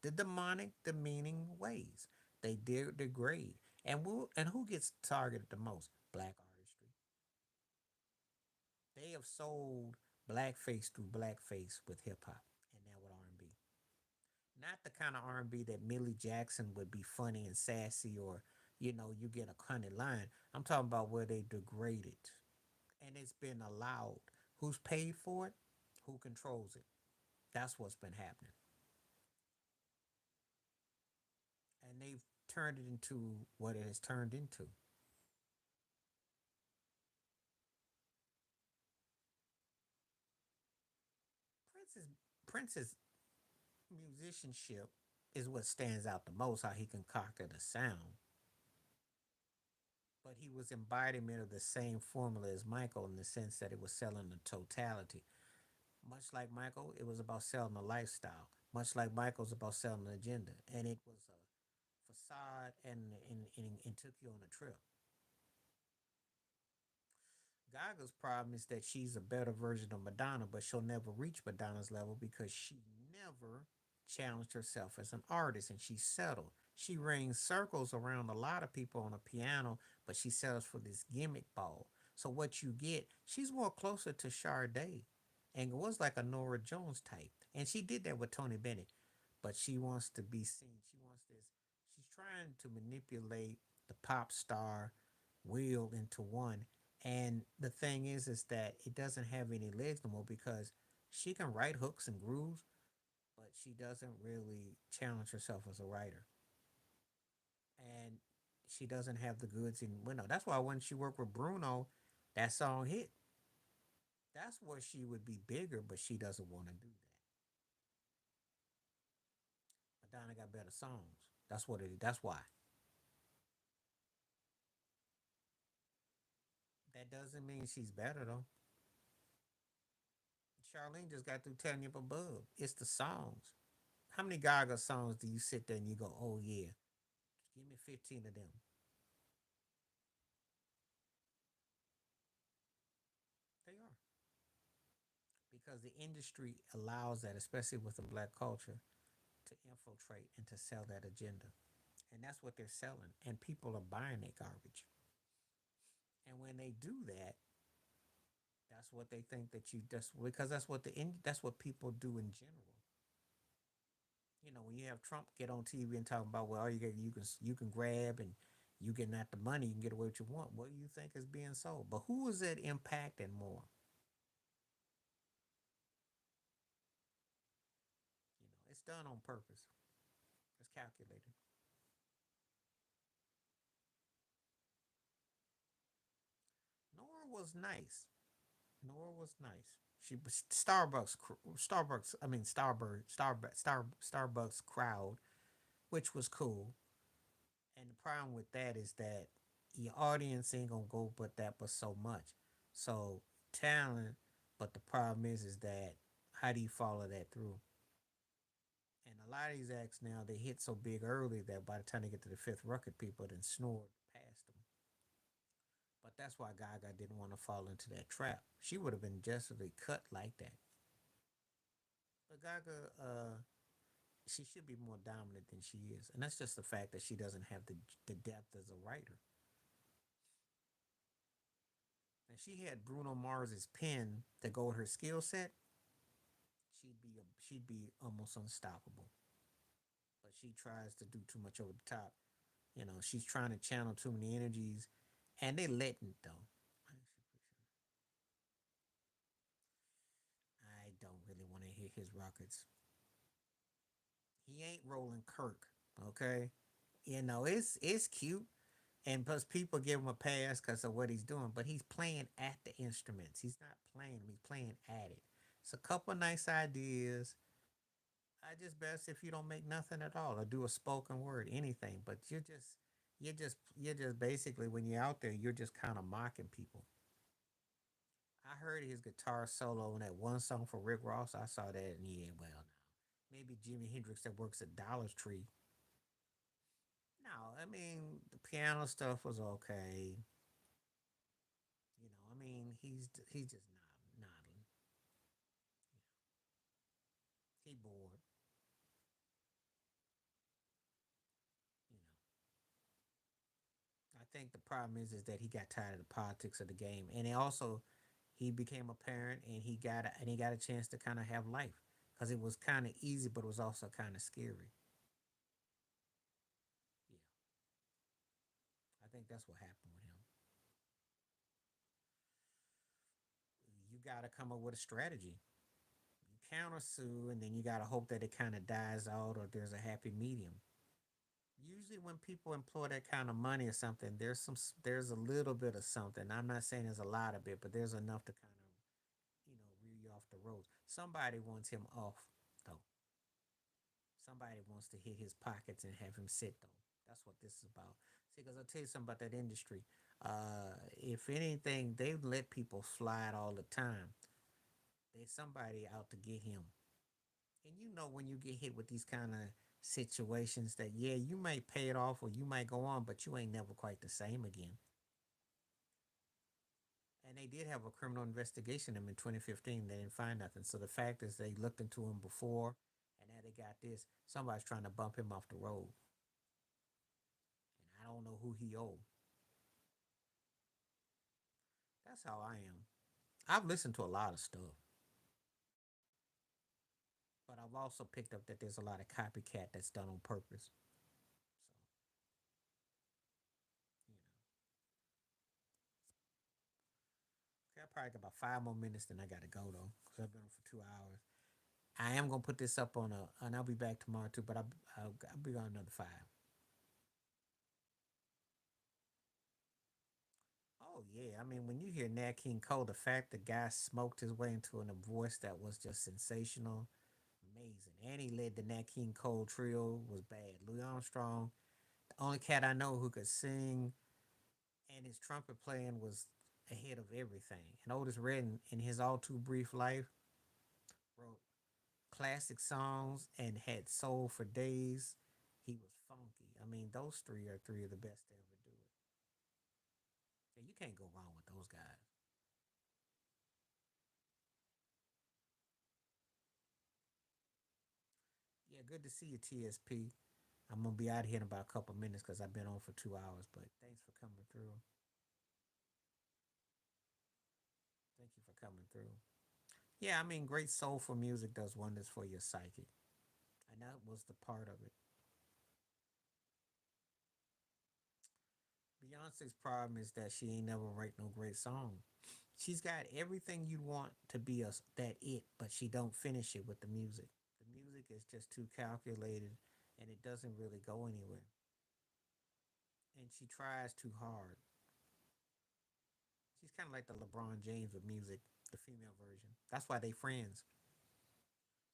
The demonic, demeaning ways. They degrade. And who gets targeted the most? Black artistry. They have sold blackface through blackface with hip hop and now with R&B. Not the kind of R&B that Millie Jackson would be funny and sassy or you get a cunning line. I'm talking about where they degrade it. And it's been allowed. Who's paid for it? Who controls it? That's what's been happening. And they've turned it into what it has turned into. Prince's Prince's musicianship. is what stands out the most. How he concocted a sound, but he was embodiment of the same formula as Michael in the sense that it was selling the totality. Much like Michael, it was about selling a lifestyle. Much like Michael's about selling an agenda, and it was a facade and took you on a trip. Gaga's problem is that she's a better version of Madonna, but she'll never reach Madonna's level because she never challenged herself as an artist and she's settled. She rings circles around a lot of people on a piano, but she settles for this gimmick ball. So what you get, she's more closer to Sade and was like a Nora Jones type. And she did that with Tony Bennett, but she wants to be seen. She wants this. She's trying to manipulate the pop star wheel into one. And the thing is that it doesn't have any legs no more because she can write hooks and grooves, but she doesn't really challenge herself as a writer. And she doesn't have the goods in window. That's why when she worked with Bruno, that song hit. That's where she would be bigger, but she doesn't want to do that. Madonna got better songs. That's what it is. That's why. That doesn't mean she's better though. Charlene just got through telling you above. It's the songs. How many Gaga songs do you sit there and you go, oh yeah, give me 15 of them? They are. Because the industry allows that, especially with the black culture, to infiltrate and to sell that agenda. And that's what they're selling. And people are buying that garbage. And when they do that, that's what they think that you just because that's what people do in general. You know, when you have Trump get on TV and talk about well, all you can grab and you getting at the money, you can get away what you want. What do you think is being sold? But who is it impacting more? You know, it's done on purpose. It's calculated. Nora was nice. Nora was nice. She was Starbucks. I mean Starbucks crowd, which was cool. And the problem with that is that your audience ain't gonna go but so much. So talent, but the problem is that how do you follow that through? And a lot of these acts now they hit so big early that by the time they get to the fifth record, people then snored past them. But that's why Gaga didn't want to fall into that trap. She would have been justly cut like that. But Gaga, she should be more dominant than she is, and that's just the fact that she doesn't have the depth as a writer. And she had Bruno Mars's pen to go with her skill set, she'd be almost unstoppable. But she tries to do too much over the top. You know, she's trying to channel too many energies, and they letting it though. I don't really want to hear his rockets. He ain't rolling Kirk, okay? You know, it's cute, and plus people give him a pass because of what he's doing, but he's playing at the instruments. He's not playing them; he's playing at it. It's a couple nice ideas. I just best if you don't make nothing at all or do a spoken word, anything. But you're just basically when you're out there, you're just kind of mocking people. I heard his guitar solo in that one song for Rick Ross. I saw that and yeah, well, now maybe Jimi Hendrix that works at Dollar Tree. No, I mean the piano stuff was okay. You know, I mean he's just nodding. He bored. You know, I think the problem is that he got tired of the politics of the game, and he became a parent, and he got a chance to kind of have life because it was kind of easy, but it was also kind of scary. Yeah, I think that's what happened with him. You got to come up with a strategy. You counter sue, and then you got to hope that it kind of dies out, or there's a happy medium. Usually, when people employ that kind of money or something, there's a little bit of something. I'm not saying there's a lot of it, but there's enough to kind of reel you off the road. Somebody wants him off though. somebody wants to hit his pockets and have him sit though. That's what this is about. See, because I'll tell you something about that industry. If anything, they let people slide all the time. There's somebody out to get him. And you know when you get hit with these kind of situations that yeah, you might pay it off or you might go on, but you ain't never quite the same again. And they did have a criminal investigation in 2015. They didn't find nothing. So the fact is they looked into him before and now they got this. Somebody's trying to bump him off the road. And I don't know who he owed. That's how I am. I've listened to a lot of stuff. But I've also picked up that there's a lot of copycat that's done on purpose. So, you know. Okay, I probably got about 5 more minutes, then I got to go though, because I've been on for 2 hours. I am gonna put this up on and I'll be back tomorrow too, but I'll be on another 5. Oh yeah, I mean when you hear Nat King Cole, the fact the guy smoked his way into a voice that was just sensational, amazing, and he led the Nat King Cole trio was bad. Louis Armstrong, the only cat I know who could sing, and his trumpet playing was ahead of everything. And Otis Redding, in his all too brief life, wrote classic songs and had soul for days. He was funky. I mean, those three are three of the best to ever do it. Yeah, you can't go wrong with those guys. Yeah, good to see you, TSP. I'm gonna be out here in about a couple minutes because I've been on for 2 hours. But thanks for coming through. Thank you for coming through. Yeah, I mean, great soulful music does wonders for your psyche, and that was the part of it. Beyonce's problem is that she ain't never write no great song. She's got everything you want to be a that it, but she don't finish it with the music. The music is just too calculated, and it doesn't really go anywhere. And she tries too hard. She's kind of like the LeBron James of music, the female version. That's why they friends.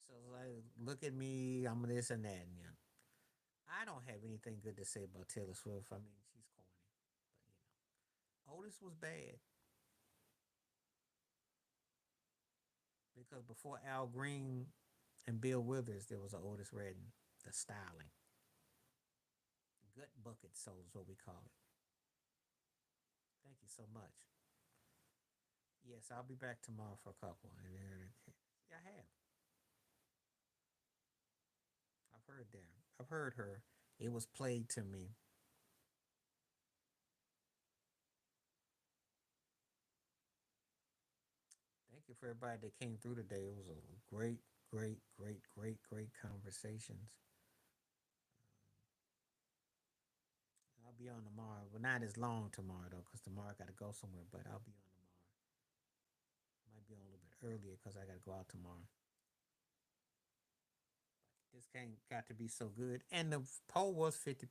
So like, look at me, I'm this and that. And, yeah, I don't have anything good to say about Taylor Swift. I mean, she's corny, but Otis was bad because before Al Green and Bill Withers, there was a Otis Redding. The styling, gut bucket soul is what we call it. Thank you so much. Yes, I'll be back tomorrow for a couple. Yeah, I have. I've heard them. I've heard her. It was played to me. Thank you for everybody that came through today. It was a great conversations. I'll be on tomorrow, but not as long tomorrow though, because tomorrow I got to go somewhere. But I'll be on tomorrow. Might be on a little bit earlier because I got to go out tomorrow. This game got to be so good, and the poll was 50%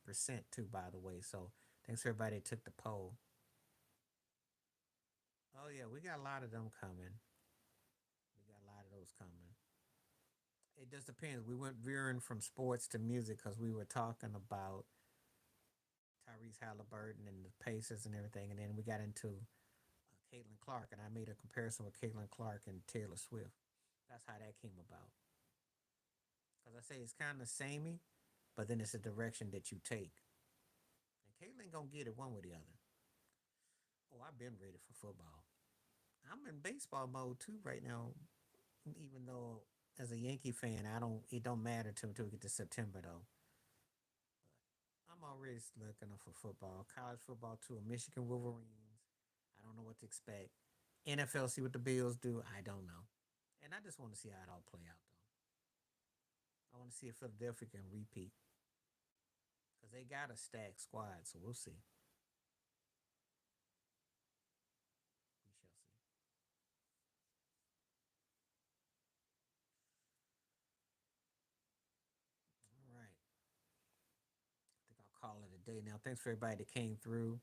too, by the way. So thanks for everybody that took the poll. Oh yeah, we got a lot of them coming. We got a lot of those coming. It just depends. We went veering from sports to music because we were talking about Tyrese Halliburton and the Pacers and everything, and then we got into Caitlin Clark, and I made a comparison with Caitlin Clark and Taylor Swift. That's how that came about. Because I say it's kind of samey, but then it's a direction that you take. And Caitlin gonna get it one way or the other. Oh, I've been ready for football. I'm in baseball mode too right now. Even though as a Yankee fan, I don't. It don't matter to until we get to September though. I'm already looking up for football, college football too. Michigan Wolverines. I don't know what to expect. NFL, see what the Bills do. I don't know. And I just want to see how it all play out though. I want to see if Philadelphia can repeat because they got a stacked squad. So we'll see. We shall see. All right. I think I'll call it a day now. Thanks for everybody that came through.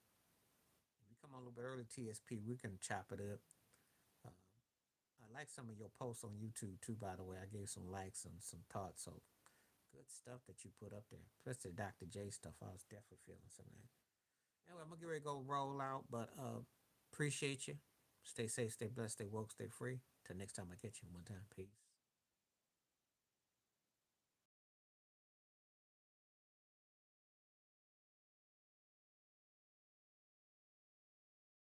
If you come on a little bit early, TSP, we can chop it up. Uh, I like some of your posts on YouTube too, by the way. I gave some likes and some thoughts, so Good stuff that you put up there, especially the Dr. J stuff. I was definitely feeling some of that. Anyway, I'm gonna get ready to go roll out, but appreciate you. Stay safe, stay blessed, stay woke, stay free. Till next time I catch you one time. Peace.